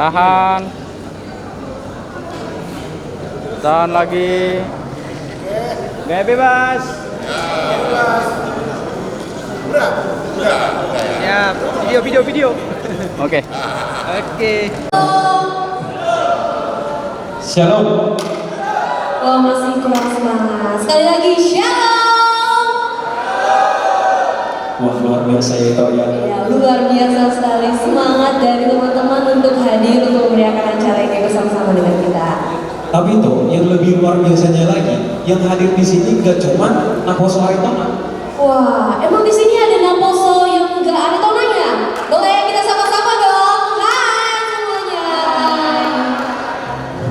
Tahan. Tahan lagi. Gaya bebas. Ya, video. Oke. Shalom. Oh, masih kurang semangat. Sekali lagi, shalom. Wah, luar biasa ya itu ya. Ya, luar biasa sekali semangat dari teman-teman untuk hadir untuk meriahkan acara ini bersama-sama dengan kita. Tapi itu yang lebih luar biasanya lagi, yang hadir di sini gak cuma Naposo Aritona. Wah, emang di sini ada Naposo yang enggak ada tonanya? Boleh kita sama-sama dong? Hai semuanya.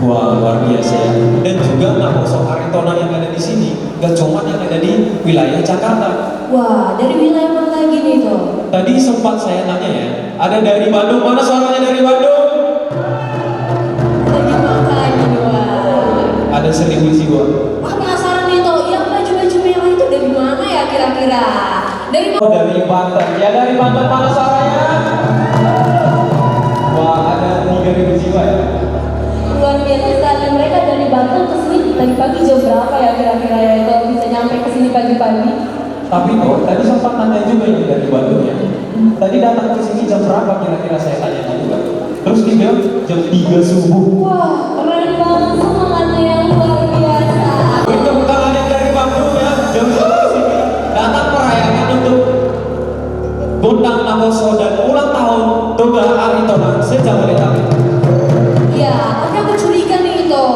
Wah, luar biasa ya. Dan juga Naposo Aritona yang ada di sini gak cuma yang ada di wilayah Jakarta. Wah, dari wilayah mana lagi nih tuh? Tadi sempat saya tanya ya, ada dari Bandung, mana suaranya dari Bandung? Lagi makan ini, wah. Ada 1000 jiwa. Wah, penasaran nih tuh, yang baju-baju merah itu dari mana ya kira-kira? Dari mana? Oh, dari Banten. Ya, dari Banten mana suaranya? Wah, ada 3000 jiwa ya. Luar biasa, dan mereka dari Banten ke sini tadi pagi jam berapa ya kira-kira ya itu bisa nyampe ke sini pagi-pagi? Tapi kok tadi sempat nanya juga ini dari Bandung ya. Tadi datang ke sini jam berapa kira-kira saya tanya juga. Terus dia bilang jam 3 subuh. Wah, keren banget semangatnya yang luar biasa. Beri tepuk tangan yang dari Bandung ya. Jam 3 sini datang merayakan untuk Gondang Naposo dan ulang tahun Toga Aritona se-Jabodetabek. Iya, tapi aku curiga nih itu.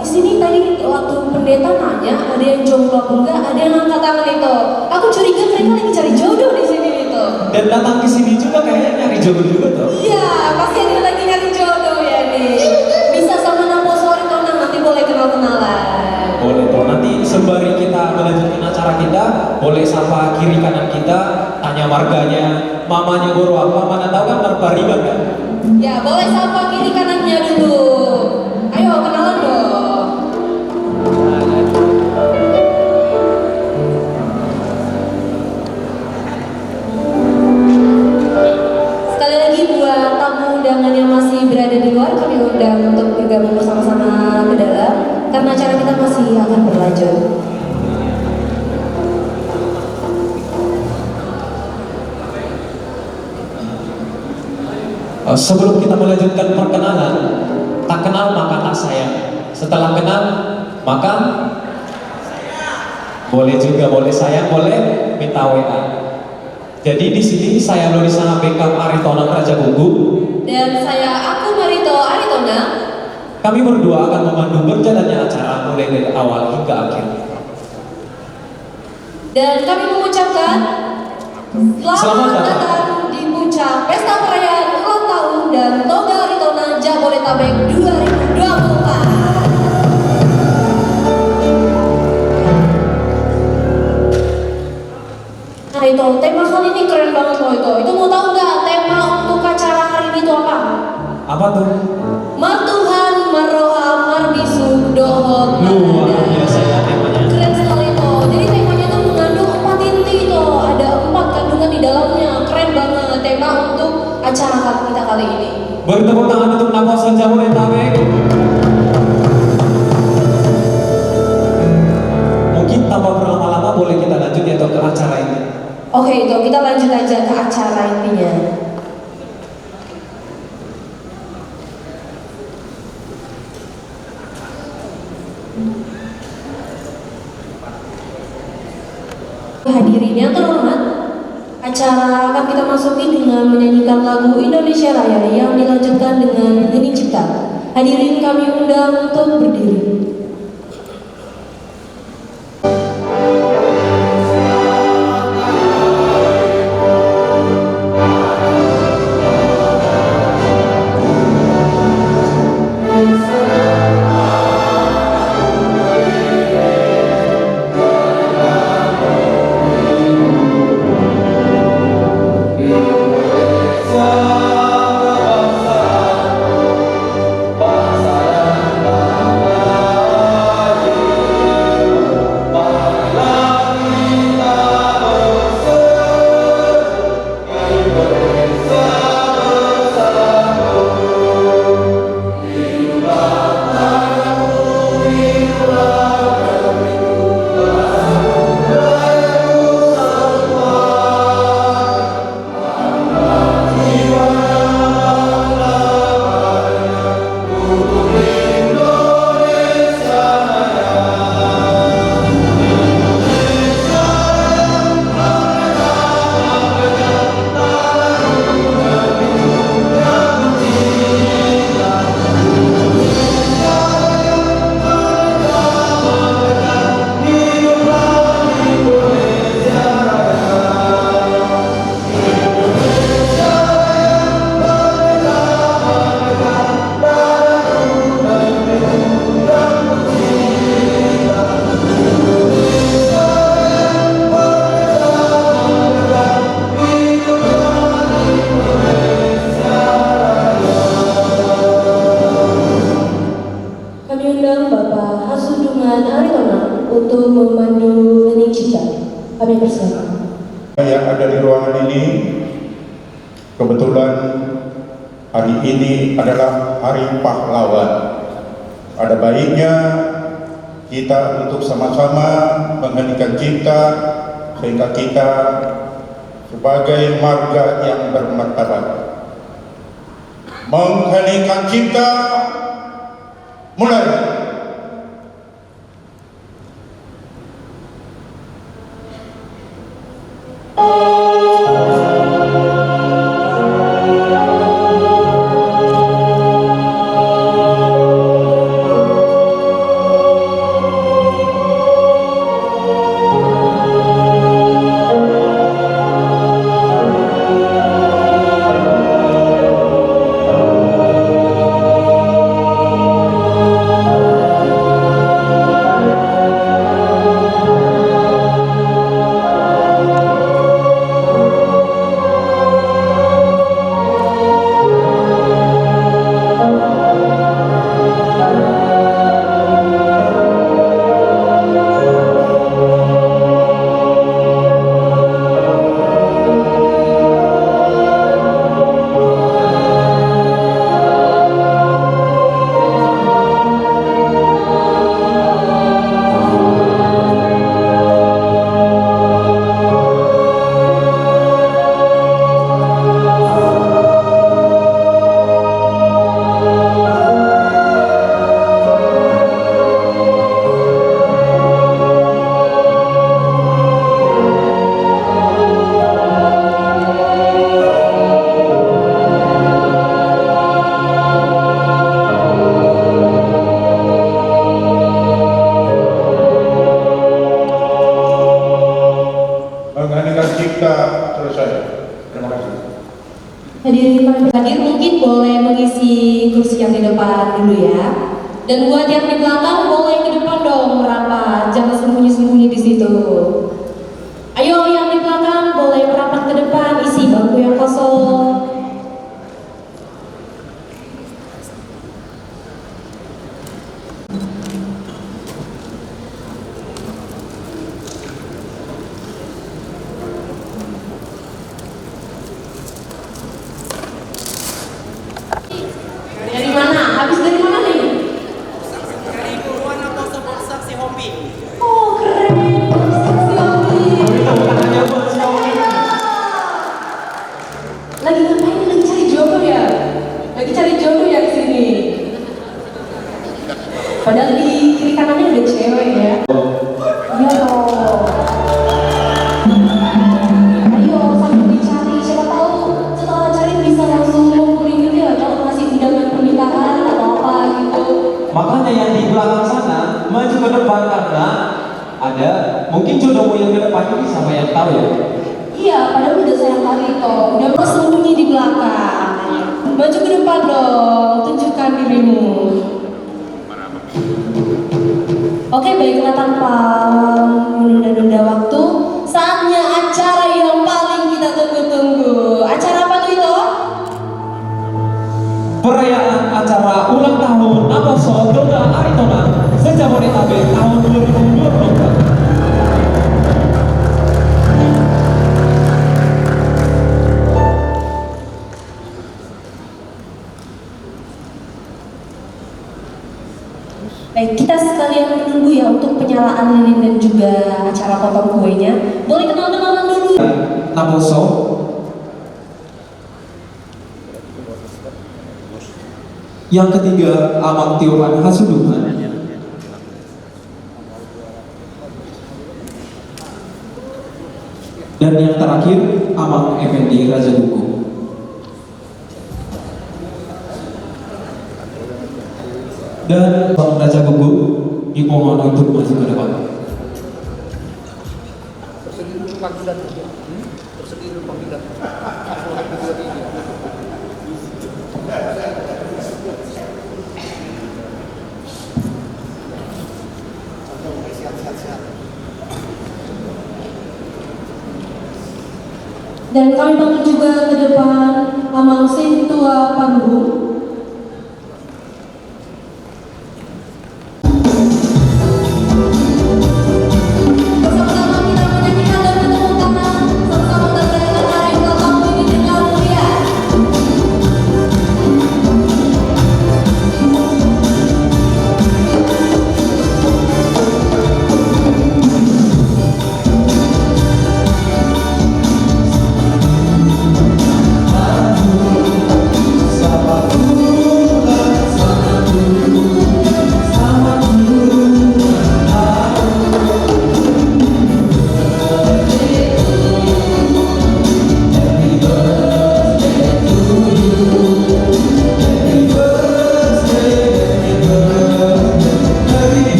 Di sini tadi waktu pendeta nanya ada yang jomblo apa enggak, ada yang angkat tangan itu. Aku curiga mereka lagi cari jodoh di sini itu. Dan datang ke sini juga kayaknya nyari jodoh juga tuh. Iya, pasti ada lagi nyari jodoh ya nih. Bisa sama Naposo Aritona nanti boleh kenal-kenalan. Boleh tuh, nanti sembari kita melanjutkan acara kita, boleh sapa kiri kanan kita, tanya marganya, mamanya guru apa, mana tahu kan Marpariban kan? Ya, boleh sapa kiri kanannya dulu. Ayo kenalan dong. Sekali lagi buat tamu undangan yang masih berada di luar, kami undang untuk bergabung bersama-sama ke dalam karena acara kita masih akan berlanjut. Sebelum kita melanjutkan perkenalan, tak kenal maka tak sayang. Setelah kenal maka boleh juga, boleh sayang, boleh minta WA. Jadi di sini saya Lorisana Beckham Aritona Raja Bunggu. Dan aku Marito Aritona. Kami berdua akan memandu berjalannya acara mulai dari awal hingga akhir. Dan kami mengucapkan selamat datang di puncak Pesta Perayaan ulang tahun dan Toga Aritona Jabodetabek 2024. Nah itu, tema kali ini keren banget loh itu. Itu mau tahu nggak tema untuk acara hari ini itu apa? Apa tuh? Martuhan Maroha Marbisu Dohot Luar Manada. biasa ya temanya. Keren sekali itu. Jadi temanya itu mengandung 4 inti itu. Ada 4 kandungan di dalamnya. Keren banget tema untuk acara kita kali ini. Beri tepuk tangan untuk Naposo Jabodetabek. Mungkin tanpa berlama-lama boleh kita lanjut ya ke acara ini. Oke itu, kita lanjut aja ke acara intinya. Hadirin yang terhormat, acara akan kita masuki dengan menyanyikan lagu Indonesia Raya yang dilanjutkan dengan Hening Cipta. Hadirin kami undang untuk berdiri. Bangsa yang bangga Kami persilakan. Yang ada di ruangan ini, kebetulan hari ini adalah Hari Pahlawan. Ada baiknya kita untuk sama-sama mengheningkan cipta sehingga kita sebagai marga yang bermartabat mengheningkan cipta. Mulai. Mengheningkan cipta selesai. Terima kasih. Hadirin hadir mungkin boleh mengisi kursi yang di depan dulu ya. Dan buat yang di belakang boleh ke depan dong merapat, jangan sembunyi-sembunyi di situ. Ayo yang di belakang boleh merapat ke depan, isi bangku yang kosong. Dari mana? Habis dari mana nih? Dari Purwan atau Seboksak si Hombi. Oh keren, saksi Omi. Lagi ngapain? Lagi cari jodoh ya? Lagi cari jodoh ya di sini. Padahal di kiri kanannya udah cewek ya. Iya dong. Ayo sambil dicari, siapa tahu setelah cari bisa langsung ngumpulin gitu ya, kalau masih undangan pernikahan atau apa gitu. Makanya yang di belakang sana maju ke depan karena ada mungkin jodohmu yang ke depan ini sama yang tahu ya. Iya, padahal udah saya tarik toh, udah mau sembunyi di belakang. Maju ke depan dong, tunjukkan dirimu. Oke, baiklah tanpa menunda-nunda waktu, saatnya acara yang paling kita tunggu-tunggu. Acara apa tuh itu? Perayaan acara ulang tahun Naboso Doga Aritona se-Jabodetabek tahun 2024. Baik, kita sekalian menunggu ya untuk penyalaan lilin dan juga acara potong kuenya. Boleh kenal-kenalan dulu. Naboso yang ketiga Amang Tiopan Hasuduman, dan yang terakhir Amang Effendi Raja Duku. Dan Bang Raja Gugu dimohon untuk maju ke depan. Dan kami panggil juga ke depan Amang Sintua Pandu. Bersama-sama kita menyanyikan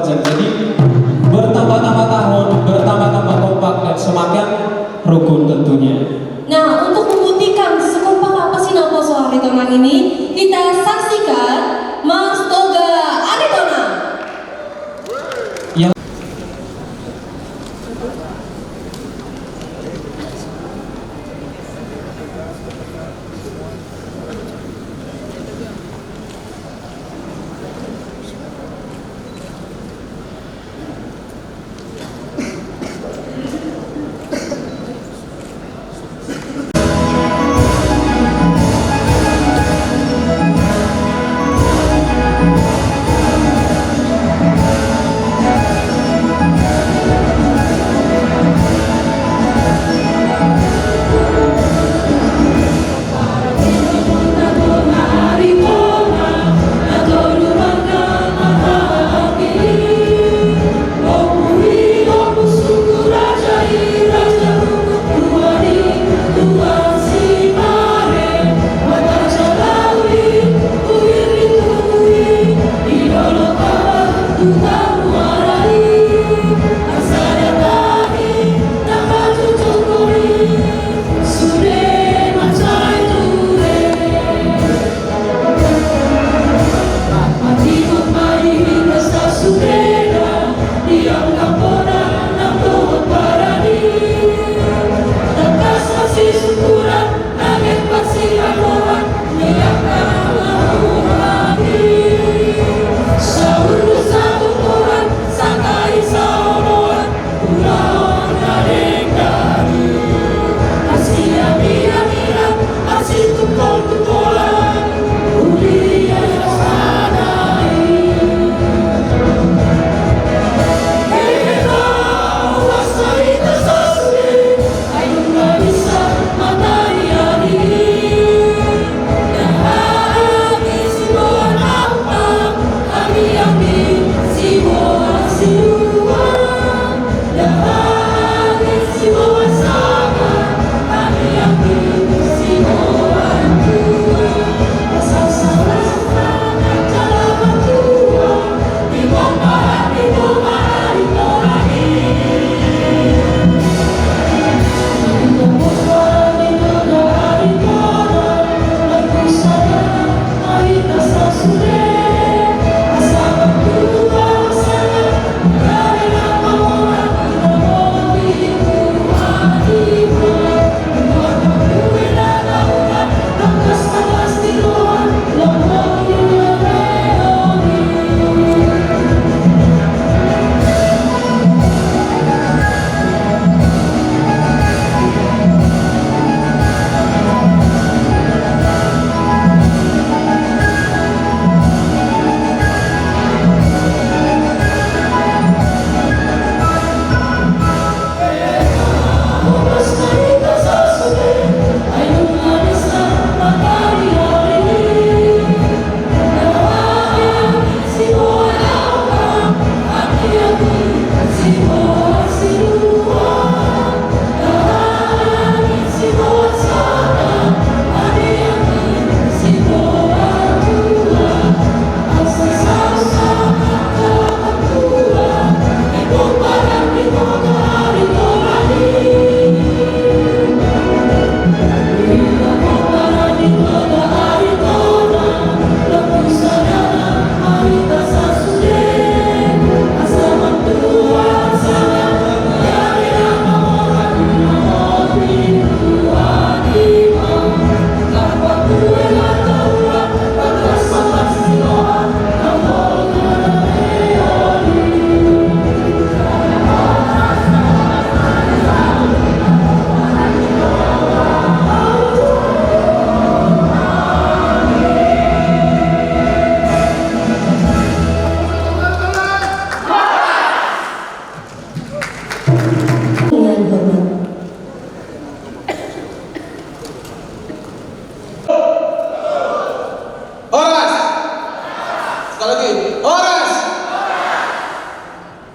Fajar. Jadi bertambah-tambah tahun, bertambah-tambah kompak dan semakin rukun tentunya. Nah, untuk membuktikan sekompak apa sih Naposo Aritona ini, kita saksikan Mas Toga Aritona. Yang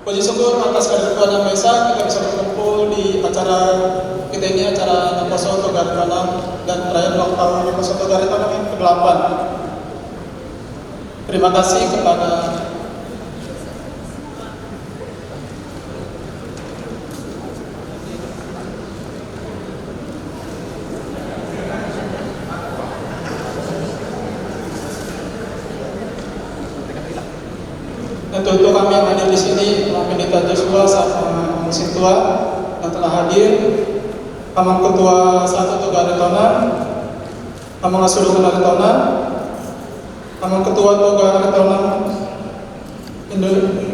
Puji syukur atas kehadiran Yang Maha Esa, kita bisa berkumpul di acara kita ini, acara Naposo Toga Aritona dan perayaan ulang tahun Naposo Toga Aritona yang ke-8. Terima kasih kepada Untuk kami yang hadir di sini, Pendeta Joshua sama Musim Tua yang telah hadir, Amang Ketua 1 Toga Aritona, Amang Asurukan Aritona, Amang Ketua Toga Aritona,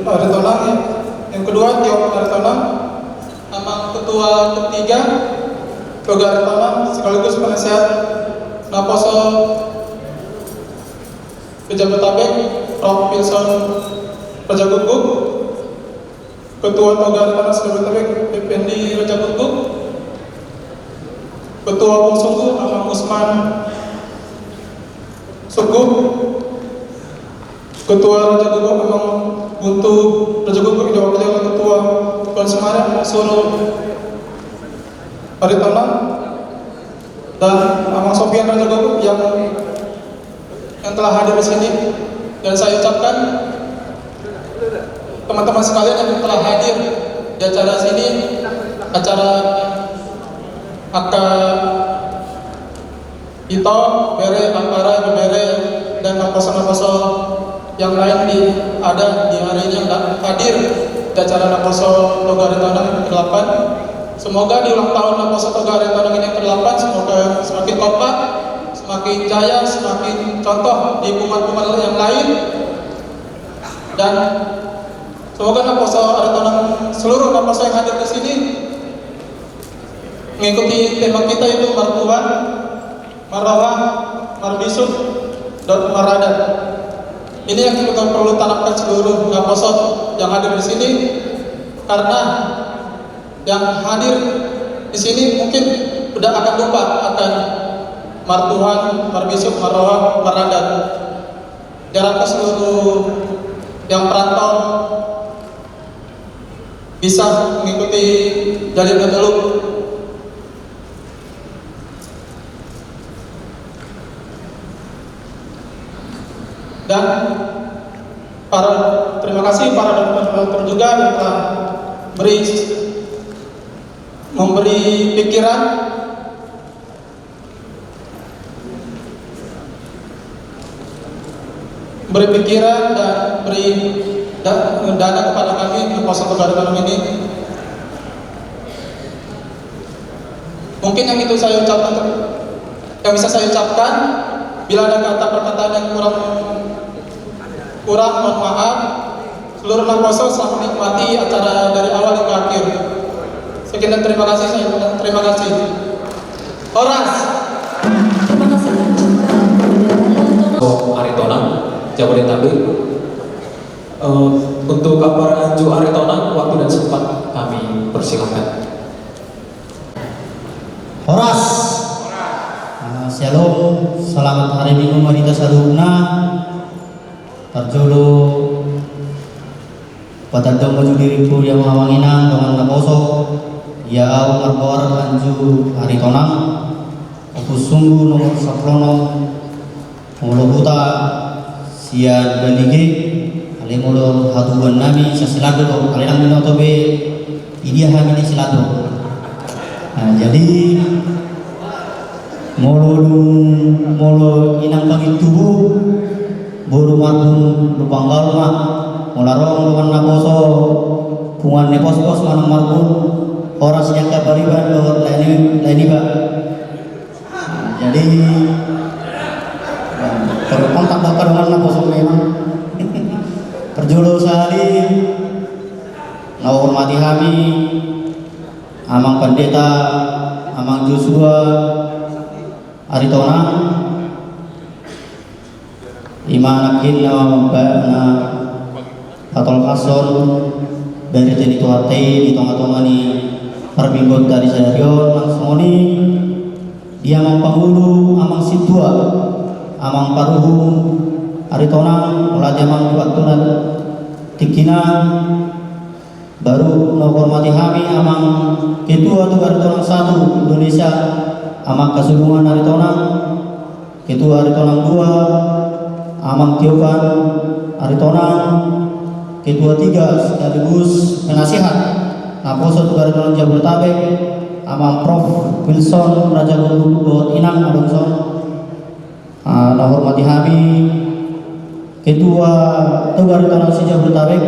Aritona, yang kedua Tiong Aritona, Amang Ketua ketiga Toga Aritona, sekaligus penasihat Naposo Pejabetabek, Prof. Wilson Raja Guguk, Ketua Toga Aritona Pejabetabek, Pependi Raja Guguk, Ketua Bungsunggu Amang Usman Suguh, Ketua Raja Guguk Amang Buntu Raja Guguk, diwakili oleh Ketua Tuan Semarang Suruh Aritona, dan Amang Sofian Raja Guguk yang telah hadir di sini. Dan saya ucapkan teman-teman sekalian yang telah hadir di acara sini, acara Aka Ito, Bere, Ampara, Bere, dan Naposo-Naposo yang lain ada di hari ini yang hadir di acara Naposo Toga Aritona ke-8. Semoga di ulang tahun Naposo Toga Aritona ini yang ke-8 semoga semakin kompak, semakin jaya, semakin contoh di umat-umat yang lain, dan semoga Naposo Aritona, seluruh Naposo yang hadir di sini mengikuti tema kita, itu Martuhan, Marwah, Marbisuk, dan Maradat. Ini yang kita perlu tanamkan seluruh Naposo yang hadir di sini, karena yang hadir di sini mungkin udah akan lupa akan Martuhan, Marbisuk, Marwah, Maradat. Diharapkan seluruh yang perantau bisa mengikuti jalin teluk. Dan terima kasih para donatur juga yang telah memberi pikiran dan beri dana kepada kami di Naposo Toga Aritona ini. Mungkin yang itu saya ucapkan, yang bisa saya ucapkan. Bila ada kata perkataan yang kurang, mohon maaf. Seluruh Naposo selamat menikmati acara dari awal hingga akhir. Sekian dan terima kasih. Terima kasih. Horas. Terima kasih Aritona, Jabodetabek. Untuk kabar Anju Aritona, waktu dan sempat kami persilakan. Horas. Shalom, selamat hari Minggu Marita Saruna. Terjolo patadong maju diriku yang mawanginang dengan Naposo ya marbor Anju Aritona opus sungguh nomor 10 mulo buta sia gandige ale mulo haduan nami sasilado ale nang minotobe idia hamini silado. Jadi molo inang pangit tubuh buru marbun lupanggal mah mularong luman Naposo pungan ne pos-pos manang marbun horas yang kabariban bahwa lain ba. Jadi terkontak bakar dengan Naposo memang perjolo sehari ngahormati kami Amang Pendeta Amang Joshua Aritona imanakin na patol kason dari tadi tuate di tengah-tengah ni perbingot dari Sadarion langsung ni dia Amang Panghulu Amang Situa Amang Paruhu Aritona mulai Amang Waktunan Tikina baru menghormati kami Amang Ketua Toga Aritona 1 Indonesia Amang Kasulungan Aritona, Ketua Aritona 2, Amang Tiopan Aritona, Ketua 3 sekaligus penasihat Naposo Toga Aritona Jabodetabek, Amang Prof. Wilson Raja Guguk Inang Alonso. Hormati kami Ketua Togar Tonang Sejabodetabek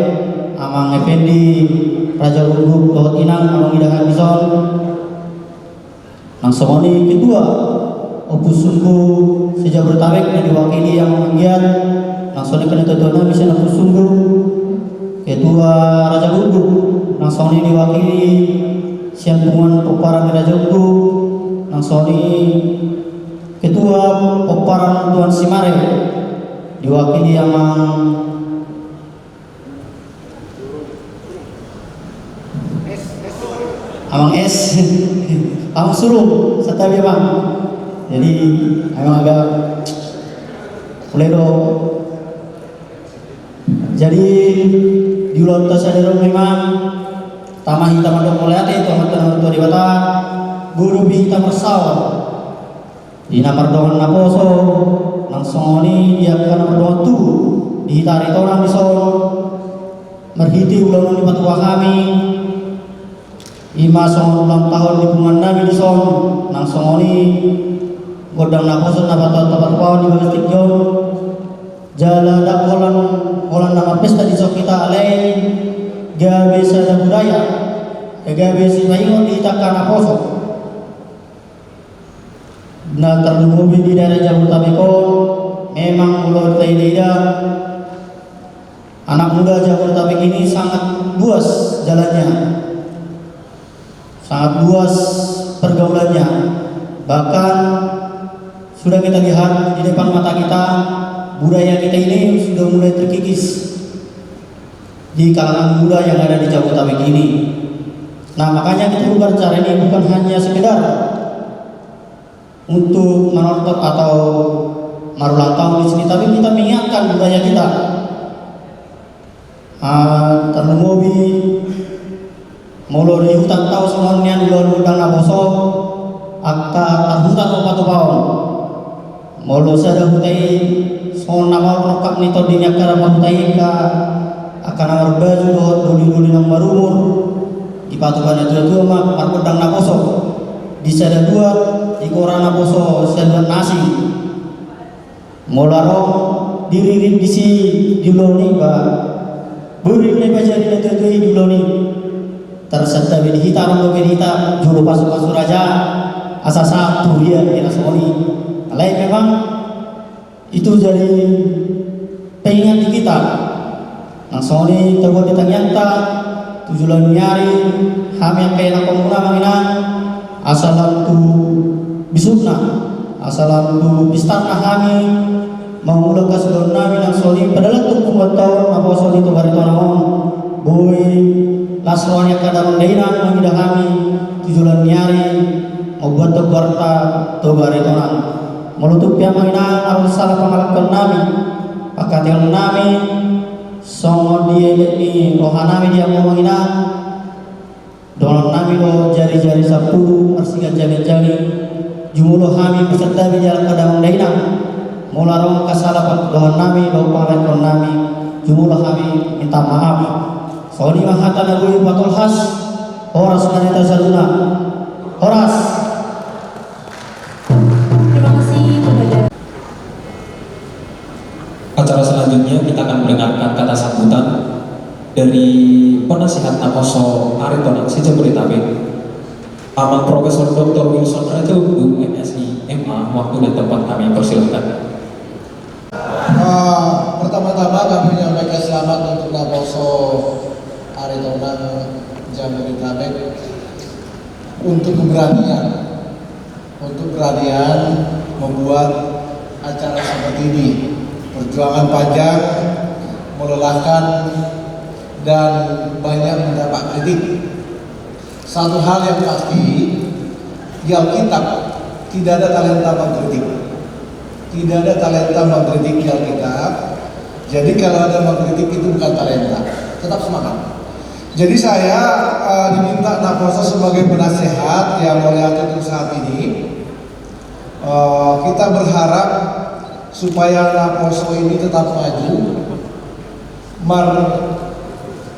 Amang Effendi Raja Guguk Dohot Inang Amang Idahan Bison langsung ini Ketua Opus Sunggu Sejabodetabek yang diwakili yang menggiat langsung ini ketua bisa Opus Sunggu Ketua Raja Guguk langsung ini diwakili Siampungan Peparang Raja Guguk langsung ini Ketua Peparang Tuan Simare diwakili Amang S Amang Suruh serta dia bang. Jadi emang agak ledo. Jadi di lontas ada memang tamah hitam ada mulai itu teman-teman tua di bata guru hitam bersawat di nomor doang naposo langsung ini dia ke nomor doang tu dihitari orang di son merhiti ulang di patua kami ima son ulang tahun di pemandang di son langsung ini godang naposo napat tempat pawon di bawah tikjol jala dak holan nama pesta di sok kita alai gabe sada budaya gabe si maingon di takkan naposo na terlumbi di daerah Jabodetabek memang mulai tidak anak muda Jabodetabek ini sangat luas jalannya, sangat luas pergaulannya. Bahkan sudah kita lihat di depan mata kita budaya kita ini sudah mulai terkikis di kalangan muda yang ada di Jabodetabek ini. Nah makanya kita bukan cara ini bukan hanya sekedar untuk menonton atau marulang tahun di sini, tapi kita mengingatkan budaya kita. Termobi molo di hutan tahu semuanya di luar hutan naboso, akta terhutan opat tahun. Molo sada hutai son nama rokap nito di nyakara hutai ka akan nomor baju doli nang barumur di patukan itu mah markodang naboso. Di sada dua di korana poso sada nasi molarong diririn di si diloni ba buri ne bajari ne tetui diloni terserta bedi hitam lo bedi hitam juru pasukan raja asa satu dia di asoni alai memang itu jadi pengingat di kita langsung ni terbuat di tanyanta tujuan nyari ham yang kaya pemula menginang asalam tu bisukna asalam tu bistarna kami mengulak kasulun nami nang soli padahal tu pembuat tahun apa soli tu hari tahun on boy lasronya kadang dainan mengidah kami tujuan nyari membuat tu warta tu hari tahun melutup yang menginang harus salah pengalakkan nami pakatian nami songo dia ini rohanami dia mau menginang dolan nami lo jari-jari sabtu arsikan jari-jari jumulo kami beserta di jalan kadang dainang mularong kasalapan dolan nami lo pangrekon nami jumulo kami minta maaf soni mahata nagui patul khas horas nanita saluna horas. Terima kasih kepada Acara selanjutnya kita akan mendengarkan kata sambutan dari penasihat Naposo Aritonang Sejabodetabek Amang Profesor Dr. Wilson Raja Guguk MSI MA. Waktu dan tempat kami persilahkan. Pertama-tama kami menyampaikan selamat untuk Naposo Aritonang Jabodetabek untuk keberanian membuat acara seperti ini. Perjuangan panjang, melelahkan, dan banyak mendapat kritik. Satu hal yang pasti, di Alkitab tidak ada talenta mengkritik. Tidak ada talenta mengkritik di Alkitab. Jadi kalau ada mengkritik itu bukan talenta. Tetap semangat. Jadi saya diminta Naposo sebagai penasehat yang oleh untuk saat ini. Kita berharap supaya Naposo ini tetap maju.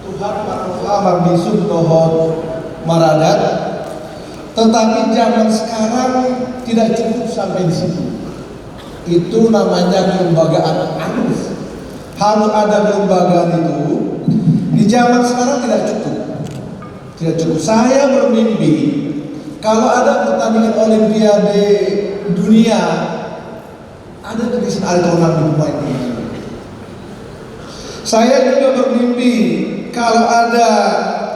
Tuhan Marroha Marbisuk Dohot Maradat, tetapi zaman sekarang tidak cukup sampai di situ. Itu namanya kelembagaan arus. harus ada kelembagaan itu. Di zaman sekarang tidak cukup. Saya bermimpi kalau ada pertandingan Olimpiade dunia, ada tulisan Aritonang di pemain ini. Saya juga bermimpi kalau ada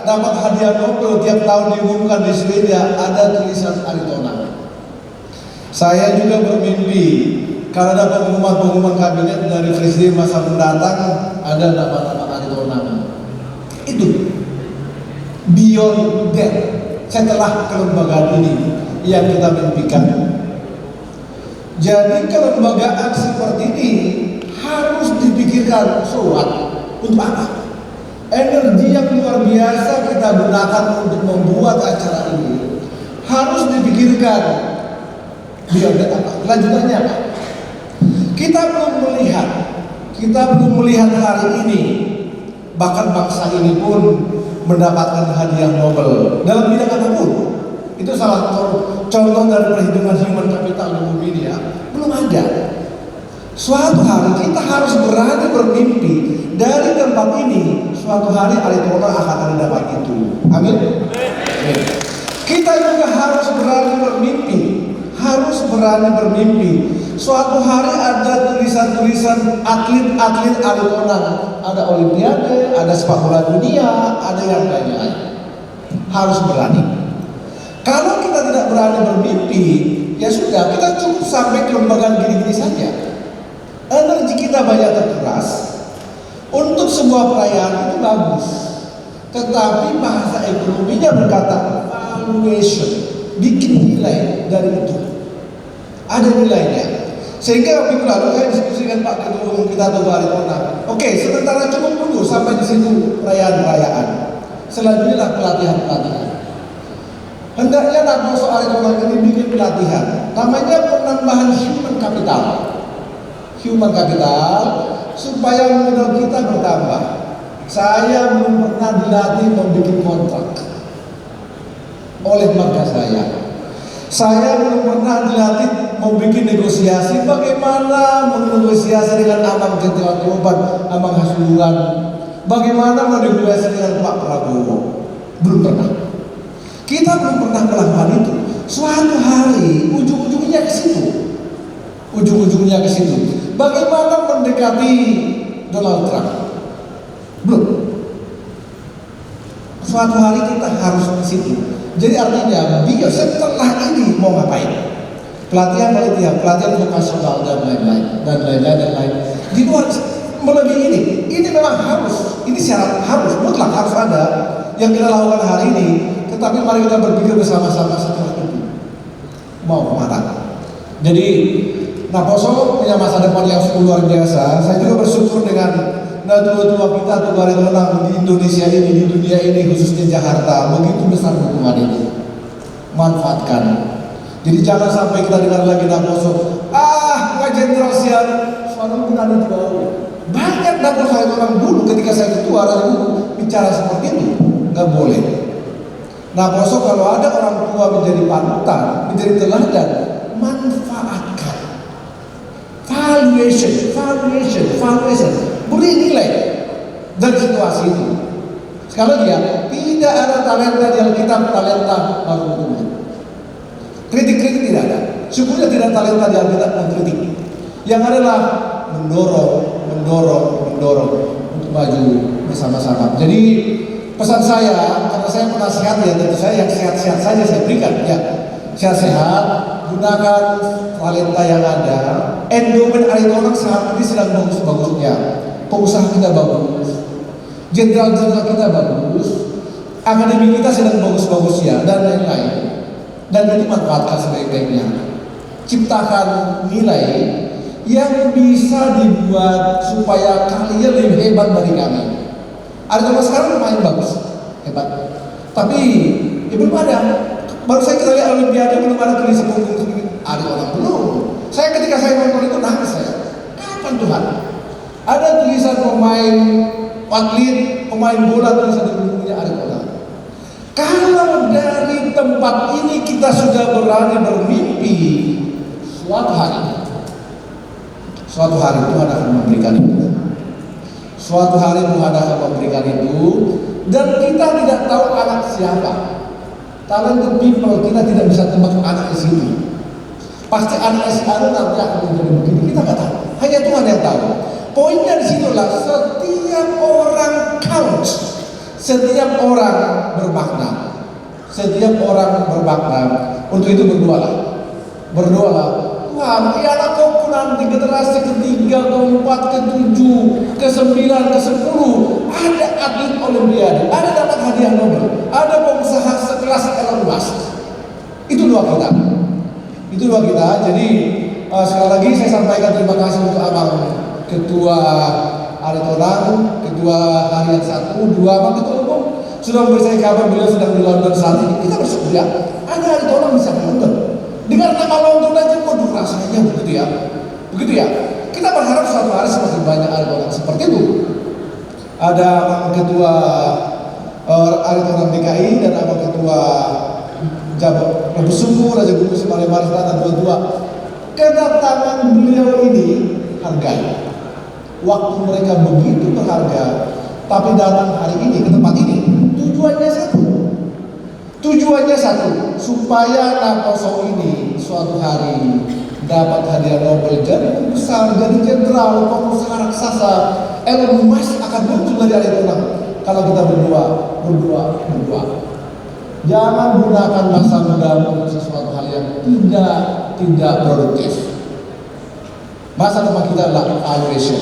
dapat hadiah Nobel tiap tahun diumumkan di Swedia, ada tulisan Aritonang. Saya juga bermimpi kalau ada pengumuman kabinet dari presiden masa mendatang, ada nama-nama Aritonang. Itu beyond that, setelah kelembagaan ini yang kita mimpikan. Jadi kelembagaan seperti ini harus dipikirkan, untuk apa? Energi yang luar biasa kita gunakan untuk membuat acara ini harus dipikirkan. Beyond that apa? Lanjutannya apa? Kita belum melihat hari ini, bahkan bangsa ini pun mendapatkan hadiah Nobel dalam bidang apapun. Itu salah contoh dari perhitungan human capital di bumi ini ya. Belum ada. Suatu hari kita harus berani bermimpi dari tempat ini. Suatu hari Aritonang akan ada dapat itu. Amin. Kita juga harus berani bermimpi. Suatu hari ada tulisan-tulisan atlet-atlet Aritonang. Ada Olimpiade, ada sepak bola dunia, ada yang lain-lain. Harus berani. Kalau kita tidak berani bermimpi, ya sudah, kita cukup sampai kelembagaan gini-gini saja. Energi kita banyak terkuras. Untuk sebuah perayaan itu bagus, tetapi bahasa ekonominya berkata valuation, bikin nilai dari itu. Ada nilainya. Sehingga minggu lalu saya diskusi dengan Pak Ketua Umum kita Toba Aritonang. Oke, sementara cukup dulu sampai di situ perayaan-perayaan. Selanjutnya pelatihan-pelatihan. Hendaknya Naposo Aritonang ini bikin pelatihan, namanya penambahan human capital, supaya modal kita bertambah. Saya belum pernah dilatih membuat kontrak oleh marga saya. Saya belum pernah dilatih membuat negosiasi, bagaimana menegosiasi dengan Amang Ketua Kabupaten, Amang Hasulungan, bagaimana menegosiasi dengan Pak Prabowo. Belum pernah. Kita belum pernah melakukan itu. Suatu hari ujung-ujungnya ke situ. Bagaimana mendekati Donald Trump? Belum. Suatu hari kita harus ke situ. Jadi artinya dia setelah ini mau ngapain? Pelatihan vokasional dan lain-lain. Di luar melebihi ini memang harus. Ini syarat harus, mutlak harus ada yang kita lakukan hari ini. Tetapi mari kita berpikir bersama-sama setelah itu mau kemana. Jadi Naposo punya masa depan yang luar biasa. Saya juga bersyukur dengan tua-tua kita Toba Aritonang di Indonesia ini, di dunia ini, khususnya Jakarta, begitu besar dukungan ini. Manfaatkan. Jadi jangan sampai kita dengar lagi Naposo, nggak jenderal siap, suara bukan ada di bawah. Banyak Naposo Aritonang dulu ketika saya ketua dulu bicara seperti itu, nggak boleh. Naposo kalau ada orang tua menjadi panutan, menjadi teladan, manfaatkan. Valuation, beri nilai dari situasi itu. Sekali lagi ya, tidak ada talenta di Alkitab, talenta baru hukum. Kritik tidak ada. Syukurnya tidak talenta di Alkitab mengkritik. Yang adalah mendorong untuk maju bersama-sama. Jadi pesan saya, karena saya penasihat ya, tentu saya yang sehat-sehat saja saya berikan ya. Sehat-sehat, gunakan talenta yang ada. Endowment Aritonang saat ini sedang bagus-bagusnya. Pengusaha kita bagus, jenderal-jenderal kita bagus, akademi kita sedang bagus-bagusnya, dan lain-lain. Dan itu manfaatkan sebaik-baiknya. Ciptakan nilai yang bisa dibuat supaya kalian lebih hebat dari kami. Aritonang sekarang lumayan bagus, hebat. Tapi belum ada. Baru saya kita lihat Olimpiade belum ada tulisan punggung segini. Aritonang belum. Ketika saya nonton itu nangis saya. Kapan Tuhan? Ada tulisan pemain atlet, pemain bola tulisan di punggungnya Aritonang. Kalau dari tempat ini kita sudah berani bermimpi, suatu hari Tuhan akan memberikan itu. Suatu hari Tuhan akan memberikan itu, dan kita tidak tahu anak siapa. Talented people, kita tidak bisa tebak anak sini. Pasti anak si Anu nanti akan menjadi begini, kita nggak tahu. Hanya Tuhan yang tahu. Poinnya di situlah setiap orang counts, setiap orang bermakna, setiap orang bermakna. Untuk itu berdoalah, Tuhan, biarlah Kau nanti generasi ketiga, keempat, ketujuh, ke-9, ke-10 ada atlet olimpiade, ada dapat hadiah Nobel, ada pengusaha sekelas Elon Musk. Itu doa kita. Itu doa kita. Jadi sekali lagi saya sampaikan terima kasih untuk Abang Ketua Aritonang, Ketua Harian 1, 2, Abang Ketua Umum sudah memberi saya kabar beliau sedang di London saat ini. Kita bersyukur ya, ada Aritonang bisa ke London. Dengar nama London aja, waduh rasanya begitu ya. Kita berharap suatu hari semakin banyak Aritonang seperti itu. Ada Abang Ketua Aritonang DKI dan Abang Ketua Rabu Sungguh, Raja Guru Semare Mari Selatan 22. Kedatangan beliau ini hargai. Waktu mereka begitu berharga, tapi datang hari ini ke tempat ini. Tujuannya satu, supaya Naposo ini suatu hari dapat hadiah Nobel, jadi besar, jadi jenderal, pengusaha raksasa. Elon Musk akan muncul dari Aritonang kalau kita berdoa. Jangan gunakan masa muda untuk sesuatu hal yang tidak produktif. Masa depan kita adalah valuation,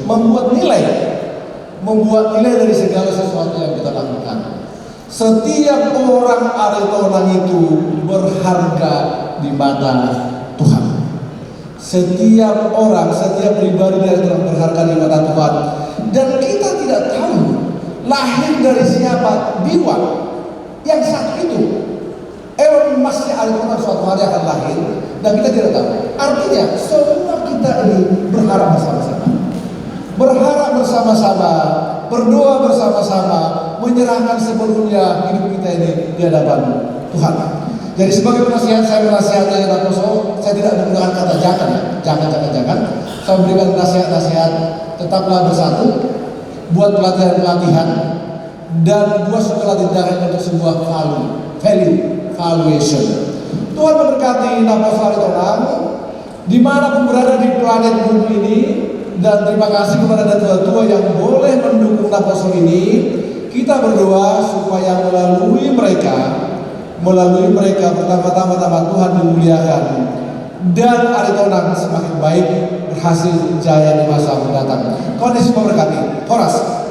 membuat nilai dari segala sesuatu yang kita lakukan. Setiap orang Aritonang itu berharga di mata Tuhan. Setiap orang, setiap pribadi dari Aritonang berharga di mata Tuhan. Dan kita tidak tahu lahir dari siapa Biwan yang satu itu. Elon Musk Aritonang suatu hari akan lahir dan kita tidak tahu. Artinya semua kita ini berharap bersama-sama, berdoa bersama-sama, menyerahkan sepenuhnya hidup kita ini di hadapan Tuhan. Jadi sebagai penasihat, saya menasihati Naposo, saya tidak menggunakan kata jangan. Saya memberikan nasihat, tetaplah bersatu, buat pelatihan dan buat sekolah tindakan untuk sebuah valuation. Tuhan memberkati Naposo Aritonang dimanapun berada di planet bumi ini, dan terima kasih kepada tua-tua yang boleh mendukung Naposo ini. Kita berdoa supaya melalui mereka pertama-tama Tuhan dimuliakan dan Aritonang semakin baik, berhasil jaya di masa mendatang. Tuhan Yesus memberkati. Horas.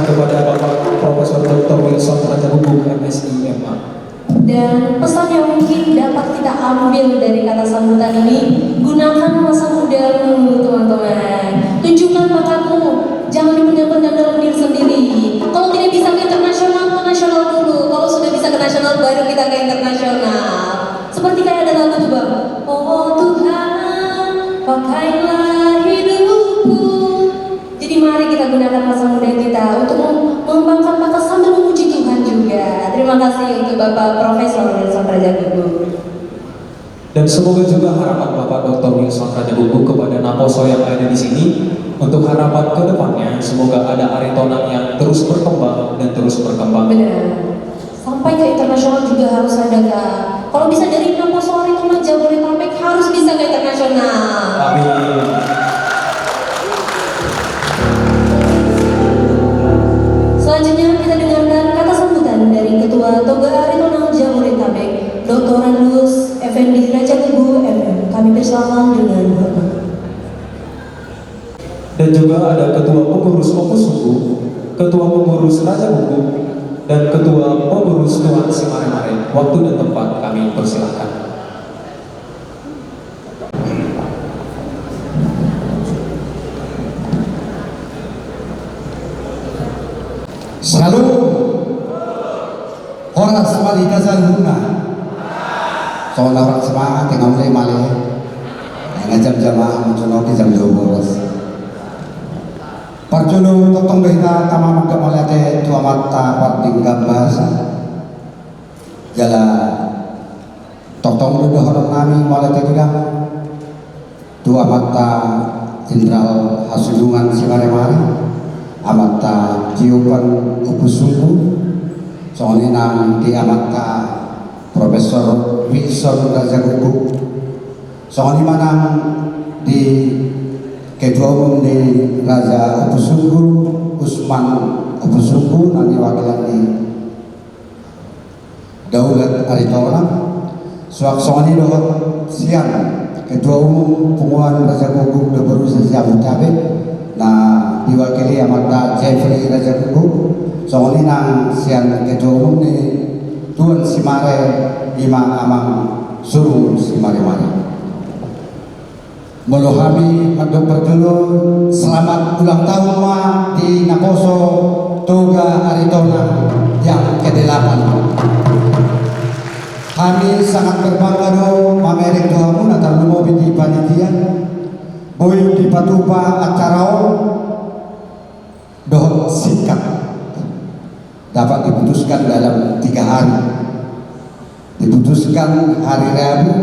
Kepada Bapak Profesor Dr. Wilson Raja Hukum MSI MA. Dan pesan yang mungkin dapat kita ambil dari kata sambutan ini, gunakan masa mudamu teman-teman. Tunjukkan bakatmu, jangan dipendam-pendam dalam diri sendiri. Kalau tidak bisa ke internasional, ke nasional dulu. Kalau sudah bisa ke nasional, baru kita ke internasional. Seperti kayak ada lagu tuh bang, oh Tuhan, pakailah hidupku. Jadi mari kita gunakan masa muda kita untuk mengembangkan bakat sambil memuji Tuhan juga. Terima kasih untuk Bapak Profesor Wilson Raja Gugu. Dan semoga juga harapan Bapak Dr. Wilson Raja Gugu kepada Naposo yang ada di sini, untuk harapan ke depannya semoga ada Aritonang yang terus berkembang dan terus berkembang. Benar. Sampai ke internasional juga harus ada Kak. Kalau bisa dari Naposo Aritonang Jabodetabek harus bisa ke internasional. Amin. Selanjutnya kita dengarkan kata sambutan dari Ketua Toga Aritonang Jabodetabek, Dr. Randus Effendi Raja Gugu MM. Kami persilakan dengan hormat. Dan juga ada Ketua Pengurus Opus Suku, Ketua Pengurus Raja Gugu, dan Ketua Pengurus Tuan Semare Mari. Waktu dan tempat kami persilakan. Selalu orang semali dasar guna. Soalnya orang semangat yang mulai malih. Ngajak jamaah mencoba di jam 12. Parjulu totong berita tama magka malate tua mata pating gambas. Jala totong ludah orang nami malate gudang. Tua Mata Jenderal Hasilungan Simaremari, Amata Tiopan Upusuku, soalnya nang di Amata Profesor Wilson Rajakuku, soalnya manang di Ketua Umum di Raja Upusuku, Usman Upusuku, nanti wakilan di Daulat Aritora, soalnya doang siang. Ketua Umum Penguatan Raja Kuku udah berusaha siap ucape, nah diwakili Amata Jeffrey Raja Kuku, soalnya nang siang Ketua Umum ni Tuan Simare Imam Amang Suruh Simare-mare. Melohami Madu Perjulu, selamat ulang tahun ma di Naposo Toga Aritona yang ke-8. Kami sangat berbangga do mamerek doamu natal lumo di panitia boy di patupa acarao doh sikap dapat diputuskan dalam 3 hari, diputuskan hari Rabu,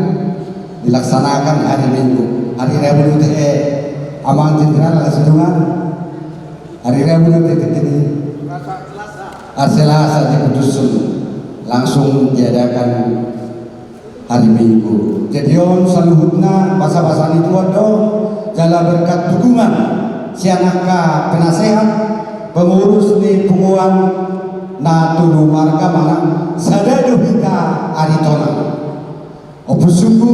dilaksanakan hari Minggu. Hari Rabu itu Amang Jenderal Hasilungan, hari Rabu itu ini Selasa diputuskan langsung diadakan hari Minggu. Jadi saluhutna bahasa-bahasa itu ada jala berkat dukungan sianaka penasehat pengurus di Punguan na tulu marga mana sadadu kita Aritona opusuku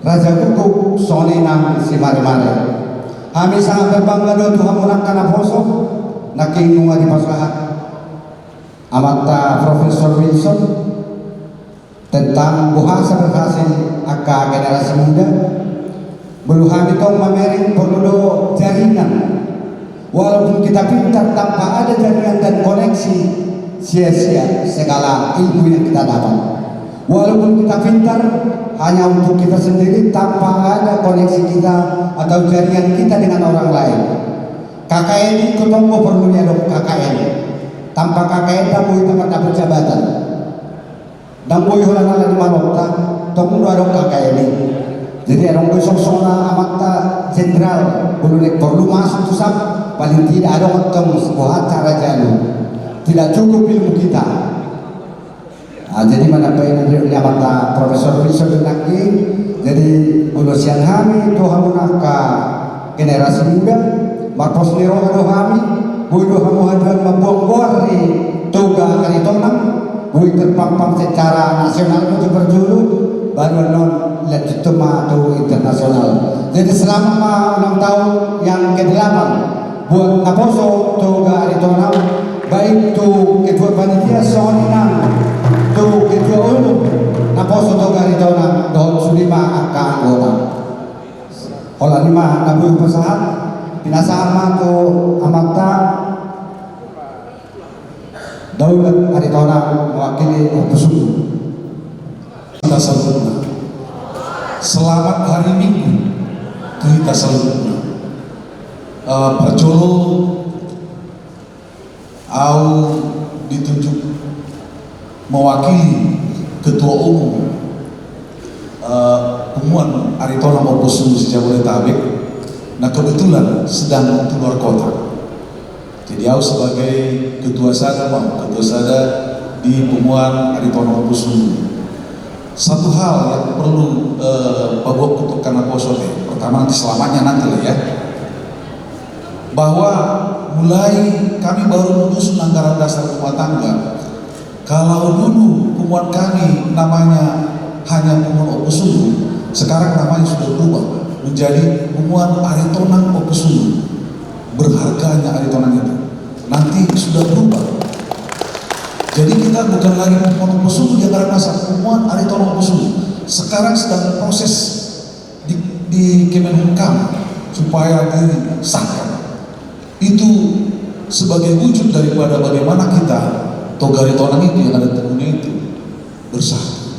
Raja Kuku sone nang Simare-mare. Kami sangat berbangga do Tuhan menangkan Naposo naking nunga di pasahat Amata Profesor Wilson tentang bahasa berhasil aka generasi muda beluhami tong mamering perlu jaringan, walaupun kita pintar tanpa ada jaringan dan koneksi sia-sia segala ilmu yang kita dapat. Walaupun kita pintar hanya untuk kita sendiri tanpa ada koneksi kita atau jaringan kita dengan orang lain. KKN itu tong perlunya dong KKN. Tanpa KKN tak boleh dapat jabatan. Dan boleh orang-orang di Malota, tong ada KKN. Jadi orang besok-sona Amata Jenderal perlu masuk susah, paling tidak ada orang sebuah acara jalur. Tidak cukup ilmu kita. Nah, jadi mana pengen Amata Profesor Wilson lagi. Jadi urusan kami Tuhan menaka generasi muda, marpos niro kami. Bodoh kamu hadir membuang di Toga Aritona, boleh terpampang secara nasional itu berjulu, baru non legitima atau internasional. Jadi selama ulang tahun yang ke-8 buat Naposo Toga Aritona, baik tu ketua panitia soalnya tu ketua umum Naposo Toga Aritona don sulima angka anggota. Kalau lima nabu pesahat pinasama tu Amata Daulat Aritona mewakili Upusuku. Kita sambutna. Selamat hari Minggu kita sambutna. Perjolo au ditunjuk mewakili Ketua Umum Penguatan Aritona Upusuku Jabodetabek. Nah kebetulan sedang keluar kota. Jadi aku sebagai ketua sada di Penguatan Aritona Upusuku. Satu hal yang perlu Bapak untuk karena Poso pertama nanti selamanya nanti lah ya. Bahwa mulai kami baru menyusun anggaran dasar rumah tangga. Kalau dulu Penguatan kami namanya hanya Penguatan Upusuku, sekarang namanya sudah berubah menjadi Penguatan Aritona Upusuku. Berharganya Aritona itu nanti sudah berubah. Jadi kita bukan lagi Penguatan Upusuku di antara dasar Penguatan Aritona Upusuku. Sekarang sedang proses di Kemenkumham supaya disahkan. Itu sebagai wujud daripada bagaimana kita Toga Aritona itu yang ada tentunya itu bersatu.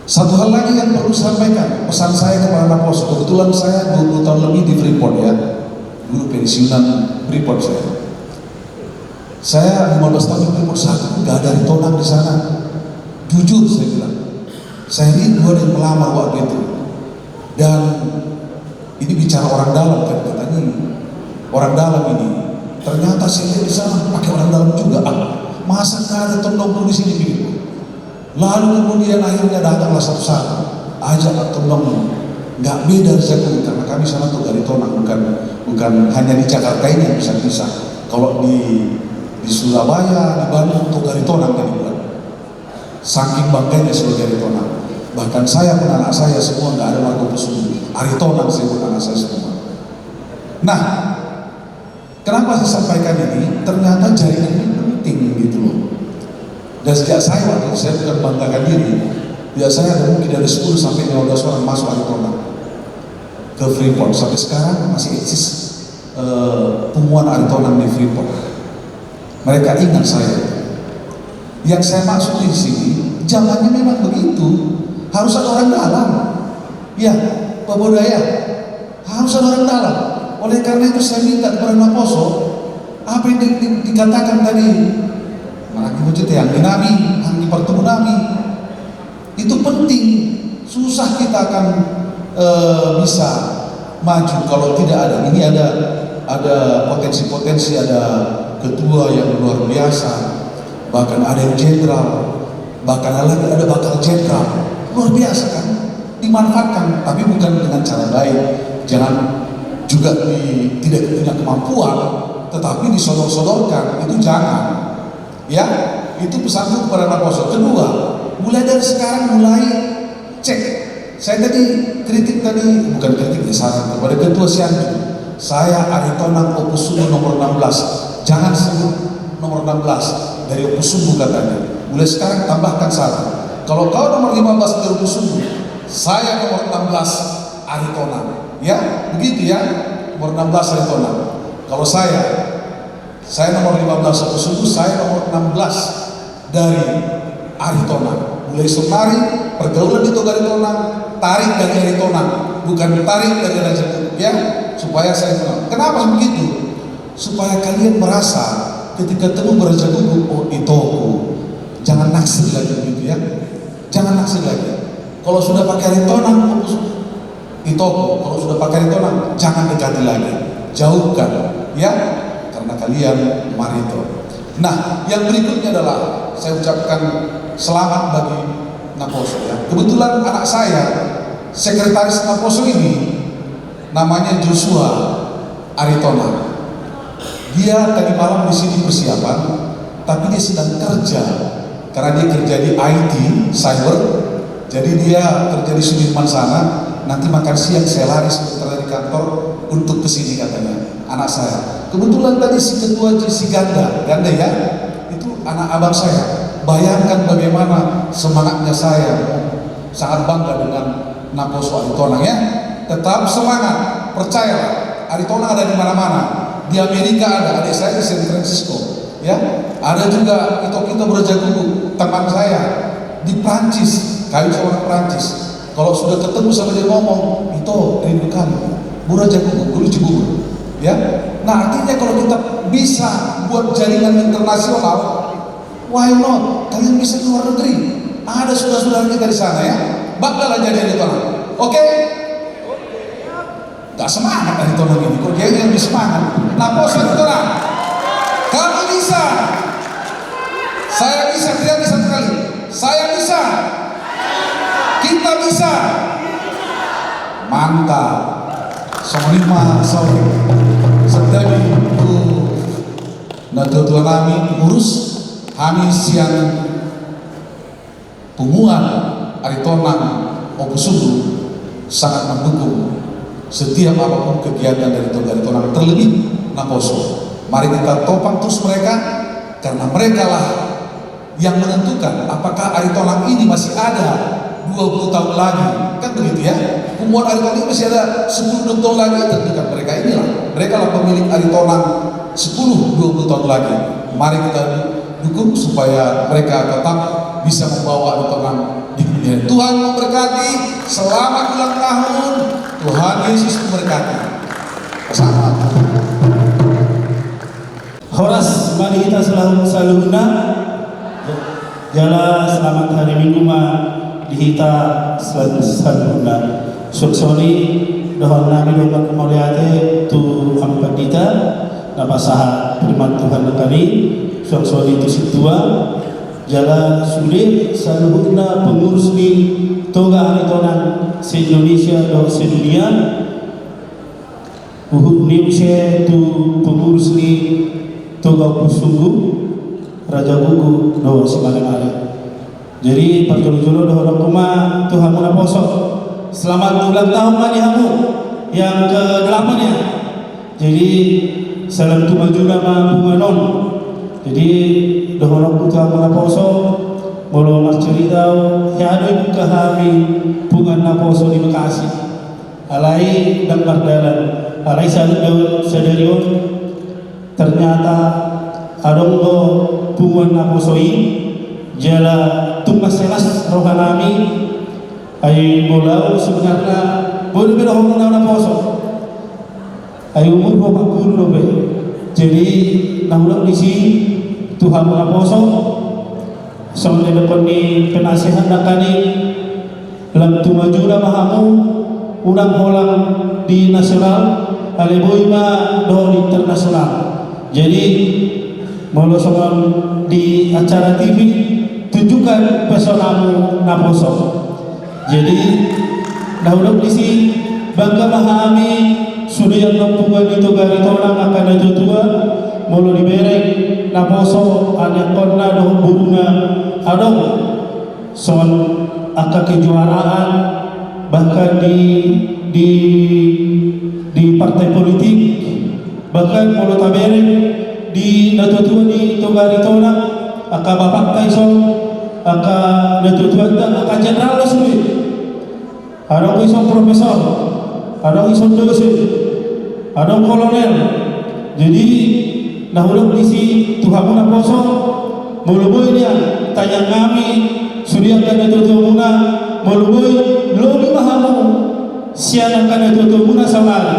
Satu hal lagi yang perlu sampaikan, pesan saya kepada Naposo. Kebetulan saya 20 tahun lebih di Freeport ya, dulu pensiunan Freeport saya. Saya 15 tahun di Freeport, satu nggak ada Aritona di sana. Jujur saya bilang, saya rindu ada yang melamar waktu itu. Dan ini bicara orang dalam kan katanya, orang dalam ini. Ternyata saya lihat di sana pakai orang dalam juga. Masa nggak ada tondong di sini gitu. Lalu kemudian akhirnya datanglah satu saat ajak tondong, nggak beda rezeki karena kami sana tuh dari Tonang, bukan hanya di Jakarta ini yang bisa. Kalau di Surabaya, di Bandung tuh dari Tonang kan dibuat. Saking bangganya sebagai dari Tonang. Bahkan saya pun anak saya semua nggak ada marga Pusundu. Aritonang saya pun anak saya semua. Nah, kenapa saya sampaikan ini? Ternyata jaringan ini penting gitu loh. Dan sejak saya waktu saya bukan banggakan diri, biasanya ada mungkin dari 10 sampai 15 orang masuk Aritonang ke Freeport. Sampai sekarang masih eksis temuan Aritonang di Freeport. Mereka ingat saya. Yang saya maksud di sini, jalannya memang begitu. Harus ada orang dalam. Ya, Pak Budaya, harus ada orang dalam. Oleh karena itu saya minta kepada Naposo, apa yang dikatakan tadi, mana kita yang dinami, yang dipertemu nami, itu penting. Susah kita akan bisa maju kalau tidak ada. Ini ada potensi-potensi, ada ketua yang luar biasa, bahkan ada yang jenderal, bahkan ada bakal jenderal. Luar biasa kan, dimanfaatkan, tapi bukan dengan cara baik. Jangan juga tidak punya kemampuan, tetapi disodor-sodorkan, itu jangan. Ya, itu pesanku kepada Naposo. Kedua, mulai dari sekarang mulai cek. Saya tadi kritik bukan kritik ya, saran kepada Ketua Sianju. Saya Aritonang Opus Sumbu nomor 16. Jangan sebut nomor 16 dari Opus Sumbu katanya. Mulai sekarang tambahkan saran. Kalau kau nomor 15 dari Opus Sumbu, saya nomor 16 Aritonang. Ya, begitu ya. Nomor 16 Aritonang. Kalau saya nomor 15 Opus Sumbu, saya nomor 16 dari Aritonang. Mulai semari pergaulan di Aritonang, tarik dari Aritonang, bukan tarik dari Raja Guguk, ya. Supaya saya menang. Kenapa begitu? Supaya kalian merasa ketika temu Raja Guguk, oh itu aku. Jangan naksir lagi begitu ya. Jangan naksir lagi. Kalau sudah pakai Aritonang, itu aku. Kalau sudah pakai Aritonang, jangan dekati lagi. Jauhkan, ya. Karena kalian marito. Nah, yang berikutnya adalah saya ucapkan selamat bagi Naposo ya. Kebetulan anak saya, sekretaris Naposo ini namanya Joshua Aritonang. Dia tadi malam di sini persiapan, tapi dia sedang kerja karena dia kerja di IT, cyber. Jadi dia kerja di Sudirman sana. Nanti makan siang saya lari sebentar dari kantor untuk kesini katanya. Anak saya. Kebetulan tadi si ketua si Ganda ya, itu anak abang saya. Bayangkan bagaimana semangatnya saya. Sangat bangga dengan Naposo Aritonang ya. Tetap semangat, percayalah. Aritonang ada di mana-mana. Di Amerika ada, adik saya di San Francisco, ya. Ada juga kita Raja Guguk, teman saya di Prancis, kayu seorang Prancis. Kalau sudah ketemu sama dia ngomong, itu rindu kami, Raja Guguk, dulu Cibubur, ya. Nah artinya kalau kita bisa buat jaringan internasional, why not? Kalian bisa ke luar negeri. Ada saudara-saudara kita di sana ya. Bakalan jadi Aritonang. Oke? Gak semangat Aritonang ini. Kok dia yang lebih semangat? Naposo Aritonang. Kamu bisa. Saya bisa. Tidak bisa sekali. Saya bisa. Kita bisa. Mantap. Somalima sawi. Sedang nah tuan kami urus kami siang pengumuman Aritonang Opus Sumbu sangat mendukung setiap apapun kegiatan dari Aritonang, terlebih Naposo. Mari kita topang terus mereka, karena mereka lah yang menentukan apakah Aritonang ini masih ada 20 tahun lagi, kan begitu ya. Pengumuman Aritonang ini masih ada 10-20 tahun lagi, tentukan mereka inilah. Mereka lah pemilik Aritonang 10-20 tahun lagi. Mari kita dukung supaya mereka tetap bisa membawa Aritonang di dunia. Tuhan memberkati. Selamat ulang tahun. Tuhan Yesus memberkati. Selamat. Horas, mari kita selalu guna. Jala selamat hari Minggu ma dihita selalu guna. Suksoni dohon nami dohon kemuliaan tu hampa kita dapat sahat firman Tuhan kami. Suksoni itu situa jala sulit saluhuna pengurus di toga hari tonang se-Indonesia dan se-dunia. Nimse tu pengurus di toga pusunggu Raja Buku do semale-male. Jadi perjolo-jolo do kuma Tuhan muna poso. Selamat ulang tahun mani hamu yang ke-8 ya. Jadi salam tu maju nama bunganon. Jadi dohorok Tuhan muna poso bolo marceritau ya ada buka hari bunga na poso di Bekasi. Alai dan bardalan. Alai sadarion ternyata adonggo bunga na posoi jala tumbas selas rohanami ay bolau sebenarnya boleh berdoa na poso ay umur 40 lobe. Jadi nahulang di sini Tuhan na poso sama depan ni penasihat nakani lam tumaju na mahamu unang holang di nasional aleboy ma do internasional. Jadi molo sama di acara TV tunjukkan pesonamu naposo. Jadi dahulu isi bangga mahami sudah yang nompungan itu gari tonang akan ada tua molo dibereng naposo anak kona doh buruna adong son akan kejuaraan bahkan di partai politik bahkan molo tabereng di natutua di togari tona aka bapak kaiso aka natutua aka jenderal semua ada iso profesor ada iso dosen ada kolonel. Jadi nahuluk isi Tuhan muna poso muluboy dia tayang kami surya kana natutua muna muluboy lobi mahamu siya kana natutua muna samari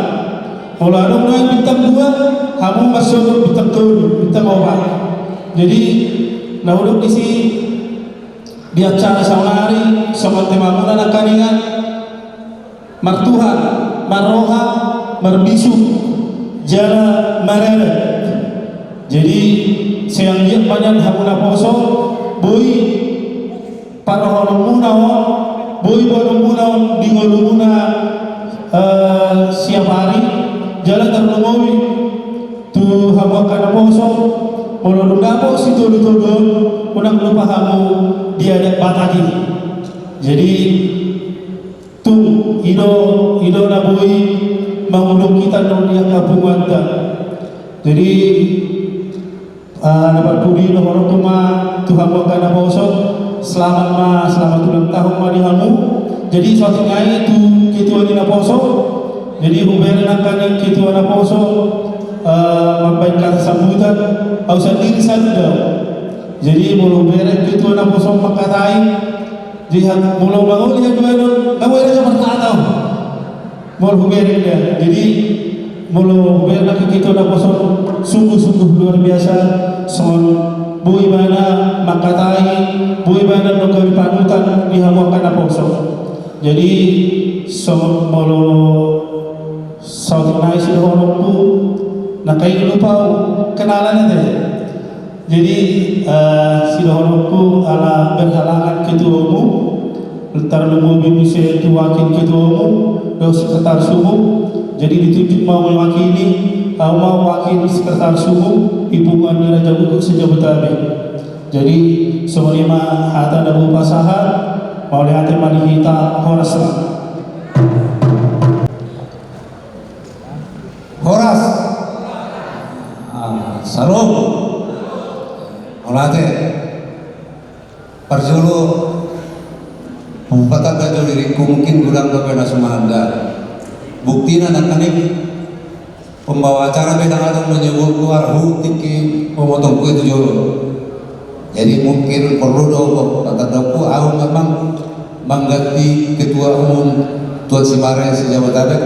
mula ada muna bintang 2 kamu masuk bintang 3 bintang 4. Jadi nahuluk isi di acara saunari sama tema muna nakaringan martuhan maroha marbisu jala marere. Jadi sayang dia banyak hamuna poso boy parohon muna boy bolong muna dingol muna siap hari jala terlungowi tu hawa kana poso molo dapo situ ditodon unang lupa hamu dia ada batagi. Jadi tu ido na boy mangulung kita dunia kabungan. Jadi dapat pudi no orang tuma Tuhan wakana poso selamat ulang tahun mani hamu. Jadi suatu ngai tu kitu ani na poso. Jadi hubungan nakani kitu na poso memberikan sambutan au sendiri saja. Jadi mulu bere kitu na poso makatai jihad mulu bangun dia jual kamu ada seperti atau mulu bere dia. Jadi mulu bere nak kitu na poso sungguh-sungguh luar biasa. Son bui mana makatai bui mana no kami panutan dihawakan apa poso. Jadi son mulu sauti nai si horongku nakai lupa kenalan itu. Jadi si horongku ala berhalangan ketua umum entar lumu binuse itu wakil ketua umum dan sekretaris umum. Jadi ditunjuk mau mewakili mau wakil sekretaris umum Ibu Mani Raja Buku sejabatannya. Jadi semuanya hata ada berupa sahat mau lihat mani kita horas salam olate perjulu patah gajo diriku mungkin kurang kepena Sumanda bukti nanti pembawa acara beda atau menyebut keluar tiki memotong kue itu jolo. Jadi mungkin perlu dong kata doku aku memang mengganti ketua umum Tuan Simare sejauh tadi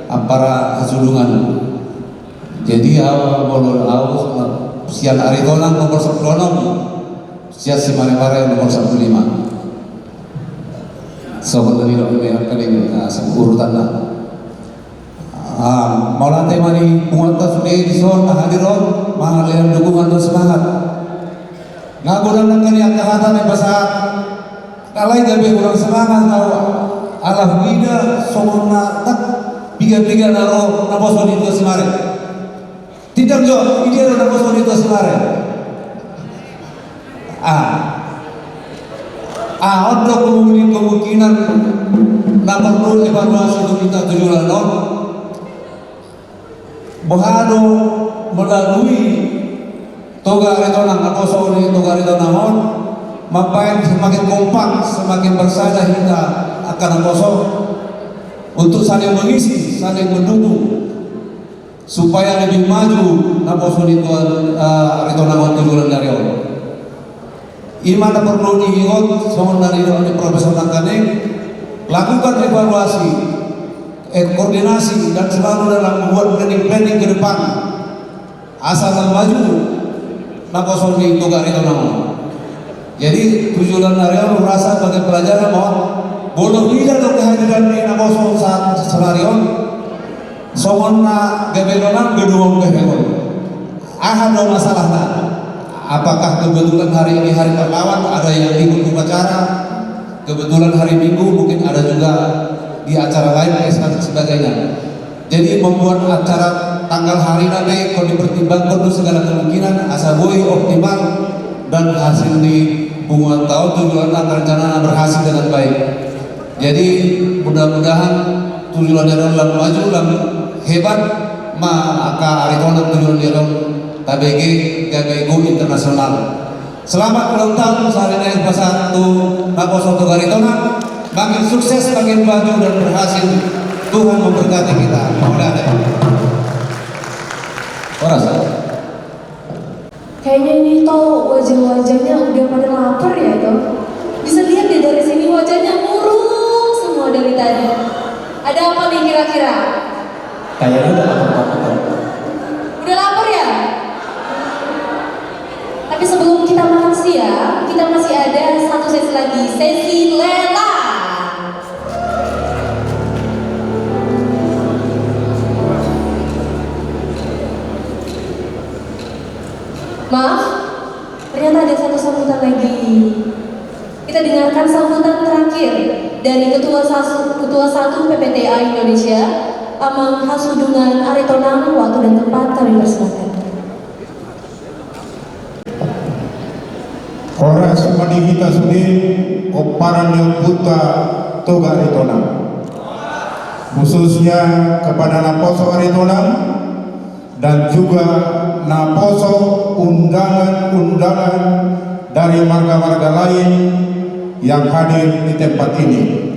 ampara hasulungan. Jadi bolon aku sian Aritonang nomor 10 sian Simare nomor 15. sobat dari kami urutan lah. Maulana temani penguatan sudah di sana hadiron mengaliran dukungan dan semangat. Ngaguran kali yang kehatan yang besar. Kalai gabe kurang semangat tahu. Allah bida somona tak biga-biga naro naboson itu semare. Tidak jo, ini ada naboson itu semare. Ada kemungkinan nomor 2 evaluasi itu kita tujuan non. Bahado melalui toga retonang naboson ini toga retonang mampain semakin kompak, semakin bersada kita akan naboson untuk saling mengisi, saling mendukung supaya lebih maju naboson itu retonang tujuan dari Allah. Imana perlu diingat sama dari Profesor Nakane, lakukan evaluasi, koordinasi dan selalu dalam membuat planning ke depan. Asal maju, naboson itu gak itu nama. Jadi tujuan dari Allah merasa sebagai pelajaran bahwa bodoh tidak untuk kehadiran di naboson saat senarion. Somona gebelonan gedung gebelon. Ada masalahnya. Apakah kebetulan hari ini hari pahlawan ada yang ikut upacara, kebetulan hari Minggu mungkin ada juga di acara lain dan sebagainya. Jadi membuat acara tanggal hari nanti kalau dipertimbangkan untuk segala kemungkinan asabui optimal dan hasil di bunga tahun tujuan rencana berhasil dengan baik. Jadi mudah-mudahan tujuannya dalam maju dalam hebat maka aritonan tujuan dalam KBG Gagaigo Internasional. Selamat ulang tahun Sarina Pasar Naboson Garitona. Makin sukses, makin maju dan berhasil. Tuhan memberkati kita. Maulana. Orang. Kayaknya ini toh wajah-wajahnya udah pada lapar ya toh. Bisa lihat deh dari sini wajahnya murung semua dari tadi. Ada apa nih kira-kira? Kayaknya udah lapar. Udah lapar ya? Tapi sebelum kita makan siang, kita masih ada satu sesi lagi, sesi lela. Maaf, ternyata ada satu sambutan lagi. Kita dengarkan sambutan terakhir dari Ketua 1 PPTA Indonesia, Amang Hasudungan Aritonang. Waktu dan tempat kami persilakan. Orang semadi kita sudah koparan yang puta toga Aritonang, khususnya kepada Naposo Aritonang dan juga Naposo undangan-undangan dari marga-marga lain yang hadir di tempat ini.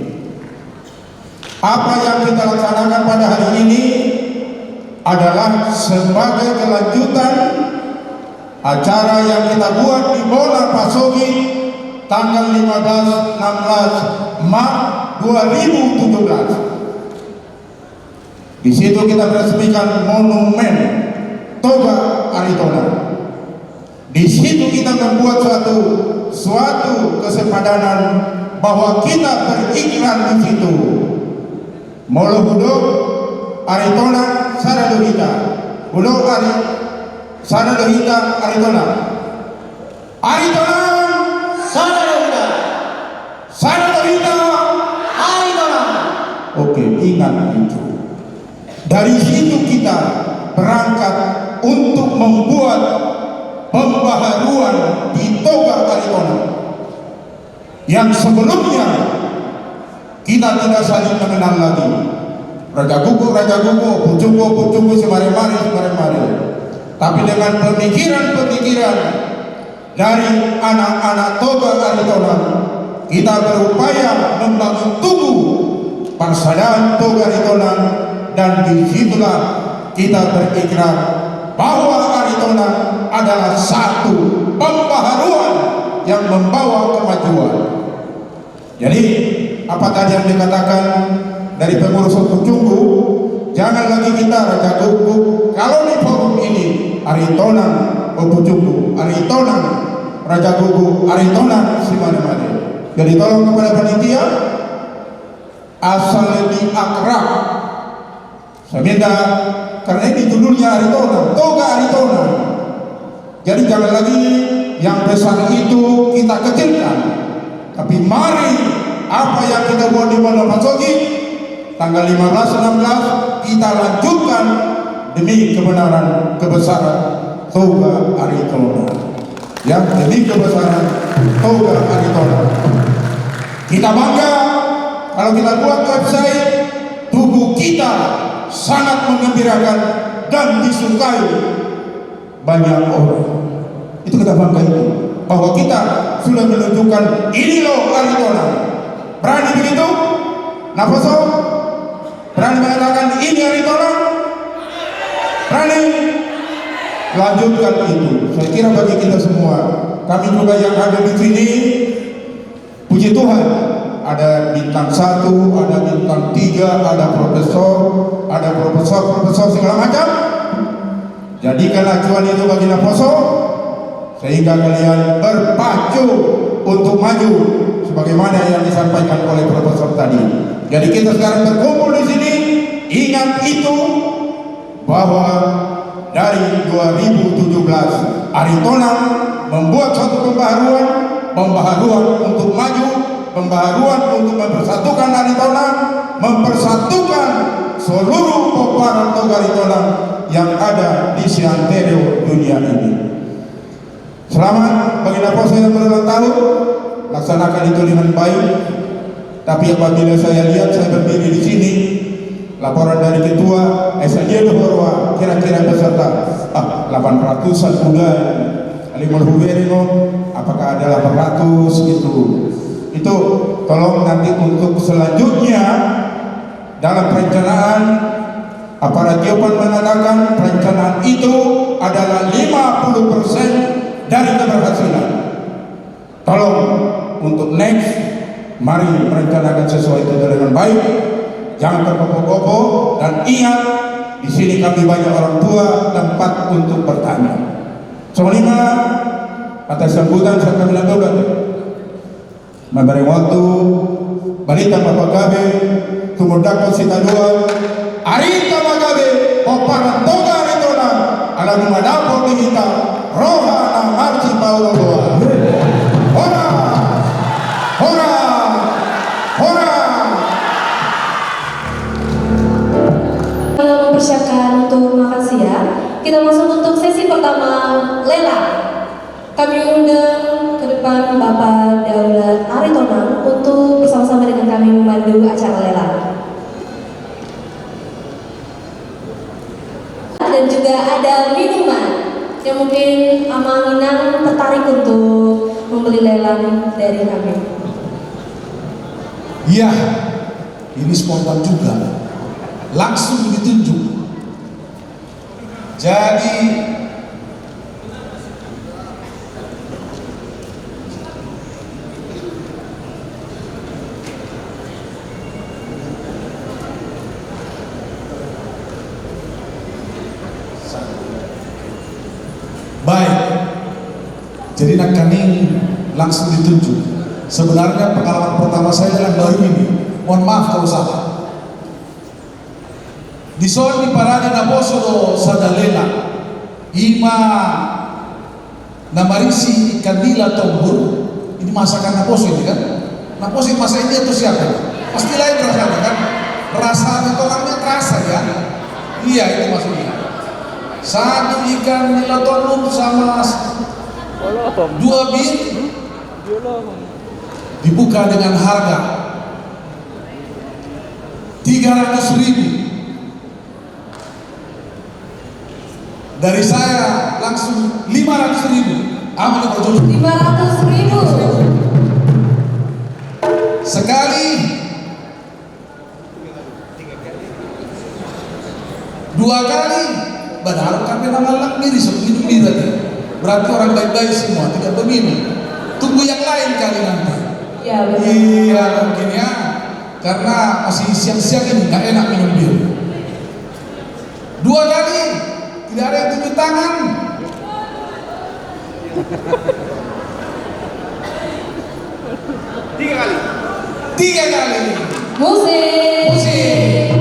Apa yang kita laksanakan pada hari ini adalah sebagai kelanjutan acara yang kita buat di Bola Pasogi tanggal 15-16 Maret 2017. Di situ kita meresmikan monumen Toga Aritonang. Di situ kita membuat suatu kesepadanan bahwa kita berikrar di situ. Molo Hudo Aritonang Saradohita. Hudo Saradohita Aritonang. Aritonang Saradohita. Saradohita Aritonang. Oke, ingat itu. Dari situ kita berangkat untuk membuat pembaharuan di Toga Aritonang yang sebelumnya kita tidak saling mengenal lagi. Raja Gugu, Pucunggu, semare-mare. Tapi dengan pemikiran-pemikiran dari anak-anak Toga Aritonang, kita berupaya membangun tubuh persaudaraan Toga Aritonang, dan disitulah kita berikrar bahwa Aritonang adalah satu pembaharuan yang membawa kemajuan. Jadi apa tadi yang dikatakan dari pengurus Pucunggu, jangan lagi kita Raja Gugu. Kalau di forum ini Aritonang Pucunggu, Aritonang Raja Gugu, Aritonang Simane-mane. Jadi tolong kepada panitia asal lebih akrab. Saya minta, karena ini judulnya Aritona, Toga Aritona. Jadi jangan lagi yang besar itu kita kecilkan, tapi mari apa yang kita buat di Wonosobo tanggal 15-16 kita lanjutkan demi kebenaran kebesaran Toga Aritona. Ya, demi kebesaran Toga Aritona. Kita bangga kalau kita buat website, tubuh kita sangat menggembirakan dan disukai banyak orang. Itu kita bangga itu, bahwa kita sudah menunjukkan ini loh Aritona. Berani begitu? Naposo? Berani mengatakan ini Aritona? Berani? Lanjutkan itu. Saya kira bagi kita semua, kami juga yang ada di sini, puji Tuhan, ada bintang 1, ada bintang 3, ada profesor segala macam. Jadikan acuan itu bagi Naposo, sehingga kalian berpacu untuk maju sebagaimana yang disampaikan oleh profesor tadi. Jadi kita sekarang berkumpul di sini, ingat itu bahwa dari 2017 Aritona membuat suatu pembaharuan untuk maju, pembaharuan untuk mempersatukan Aritona, mempersatukan seluruh koparan Toga Aritona yang ada di seantero dunia ini. Selamat bagi Naposo yang berulang tahun, laksanakan itu dengan baik. Tapi apabila saya lihat, saya berdiri di sini, laporan dari ketua SDG Horwa kira-kira peserta 800-an muda Alimul Huberino, apakah ada 800 gitu. Itu tolong nanti untuk selanjutnya dalam perencanaan, aparat Jopan mengatakan perencanaan itu adalah 50% dari keberhasilan. Tolong untuk next, mari merencanakan sesuatu itu dengan baik, jangan tergopoh-gopoh, dan ingat di sini kami banyak orang tua, tempat untuk bertanya. Soalnya atas sambutan saya kami lakukan memberi waktu balita Bapak Gabe tumudako sitadua Arita Magabe Koparan Toga Aritona ala madapo kita roha na marci Paulo doa. Hora hora hora. Kalau mempersiapkan untuk makan siang, kita masuk untuk sesi pertama lelang. Kami undang ke depan Bapak Daulat Aritona untuk bersama-sama dengan kami memandu acara lelang. Dan juga ada minuman yang mungkin Amanginang tertarik untuk membeli lelang dari kami. Iya, ini spontan juga, langsung ditunjuk. Jadi baik, jadi nak kami langsung ditunjuk. Sebenarnya pengalaman pertama saya dalam baru ini, mohon maaf kalau salah. Di soal di parade Naposo sadalela ima namarisi ikan nila tombur. Ini masakan Naposo ini kan? Naposo masak ini atau siapa? Pasti lain rasanya kan? Rasanya orangnya terasa ya. Iya, itu maksudnya. Satu ikan nila tombur sama 2 bir dibuka dengan harga 300.000. Dari saya langsung 500.000. Aman berjumlah 500.000 sekali, 2 kali. Benar kami nama diri sebegitu berarti orang baik-baik semua, tidak begini. Tunggu yang lain kali nanti. Ya, benar. Iya mungkin ya, karena masih siang-siang ini nggak enak minum bir. 2 kali, tidak ada yang tunjuk tangan. 3 kali. 3 kali. Musik.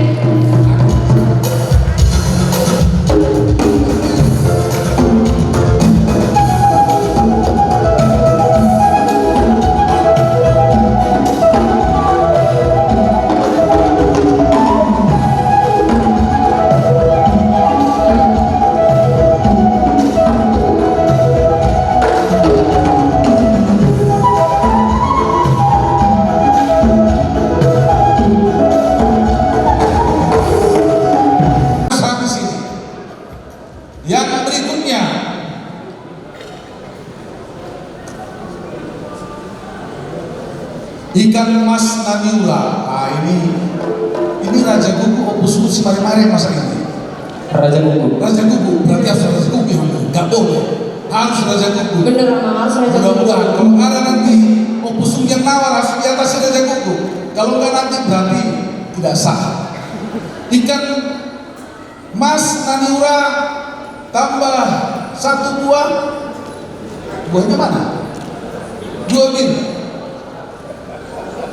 Habis ini. Yang berikutnya ikan mas Naniula. Nah ini Raja Gugu Opus si mare-mare masa ini. Raja Gugu. Raja Gugu berarti harus Raja Gugu yang nggak boleh, harus Raja Gugu. Bener Mama, harus Raja Gugu. Mudah-mudahan kalau ada nanti Opus yang nawar harus di atas Raja Gugu. Kalau nggak nanti berarti tidak sah. Ikan mas Naniura tambah 1 buah. Buahnya mana? 2 bin.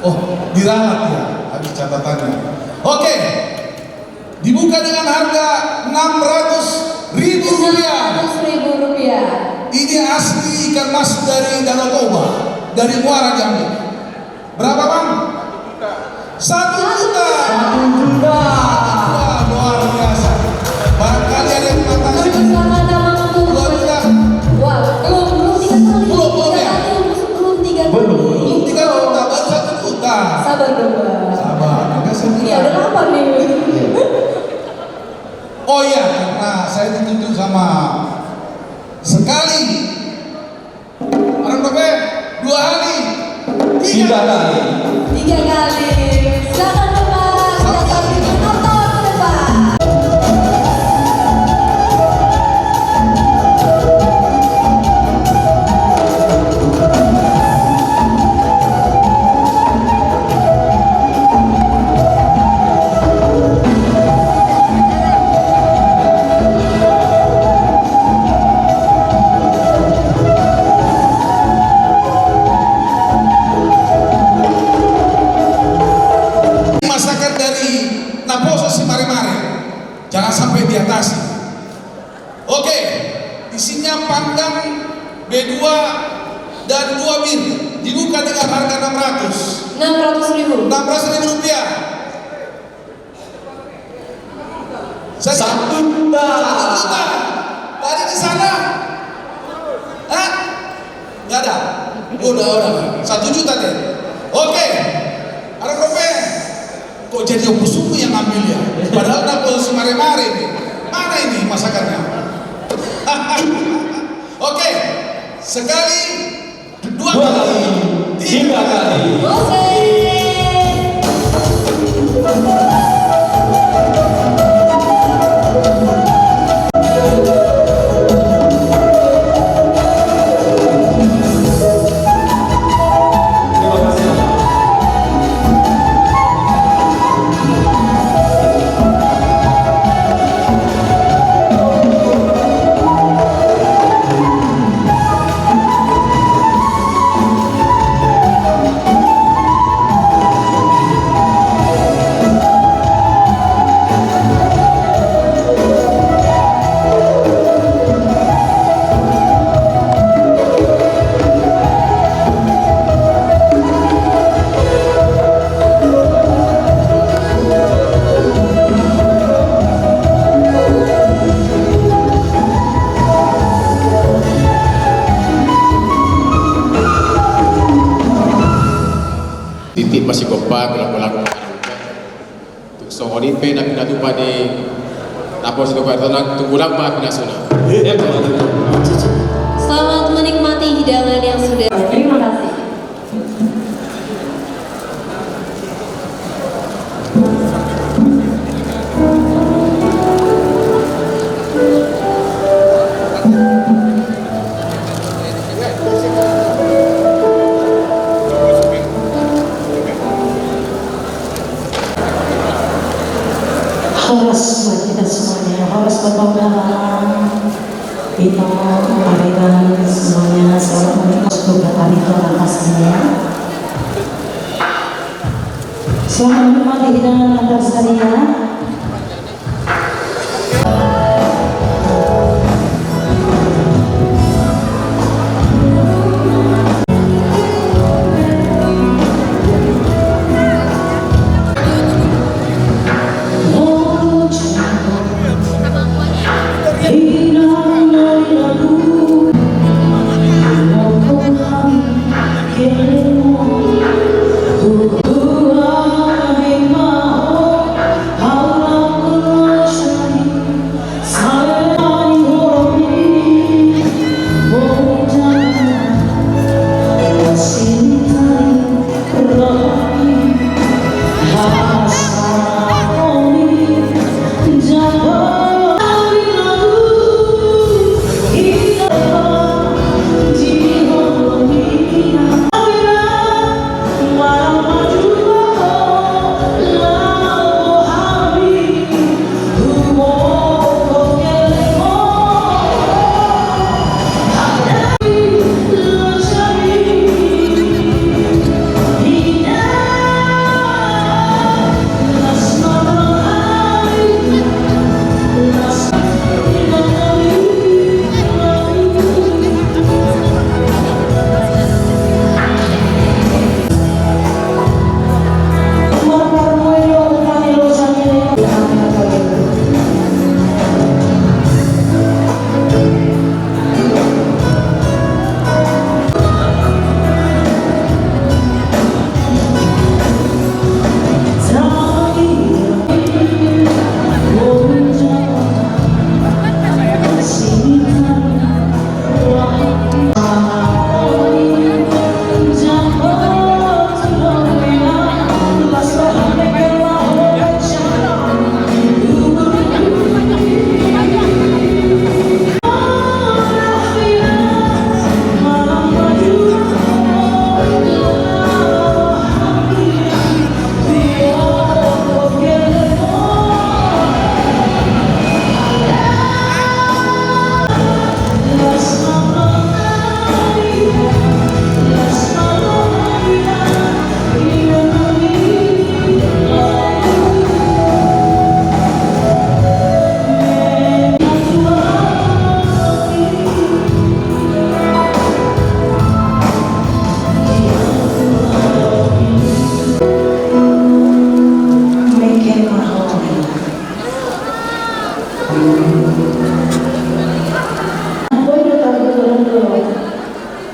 Oh, diralat ya. Habis catatannya. Oke. Dibuka dengan harga Rp600.000. Rp600.000. Ini asli ikan mas dari Danau Toba, dari Muara Jambi. Berapa bang? 1 juta. 1 juta. Wah, luar biasa. Barangkali ada yang mengatakan Bersama nama untuk 2 juta. Wah, belum 3 kali. Belum ya? Belum 3 kali. Belum 3 juta, baru 1 juta. Sabar dong, Bang. Sabar, maka saya Ini bilang. ada apa nih? Oh iya, karena saya ditunjuk sama sekali. Orang berapa? 2 hari. 3 kali. 3 kali. Silakan Bapak, kita kasih penonton ke depan. Masakan dari Naposo si mare-mare. Jangan sampai diatasi. Oke, isinya panggang B2 dan 2 bin. Dibuka dengan harga 600. 600.000. 600.000 rupiah. Saya 1 juta. 1 juta. Tadi di sana. Hah? Nggak ada. Udah. 1 juta deh. Oke. Ada kopi. Kok jadi Opus Sungguh yang ambil ya? Padahal Naposo si mare-mare ini. Mana ini masakannya? Oke. Sekali, 2 kali, 3 kali. Musik. Titik masih gopa berlaku untuk sohonipe na pinatupa ni Naposo itu karena tunggu lama pinasuna. Selamat menikmati hidangan yang sudah. Terima kasih. Horas buat kita semuanya, horas berpengalaman kita menghargai semuanya selamat menikmati juga hari itu akan pastinya. Selamat hidangan antarsari.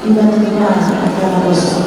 Tiba-tiba ada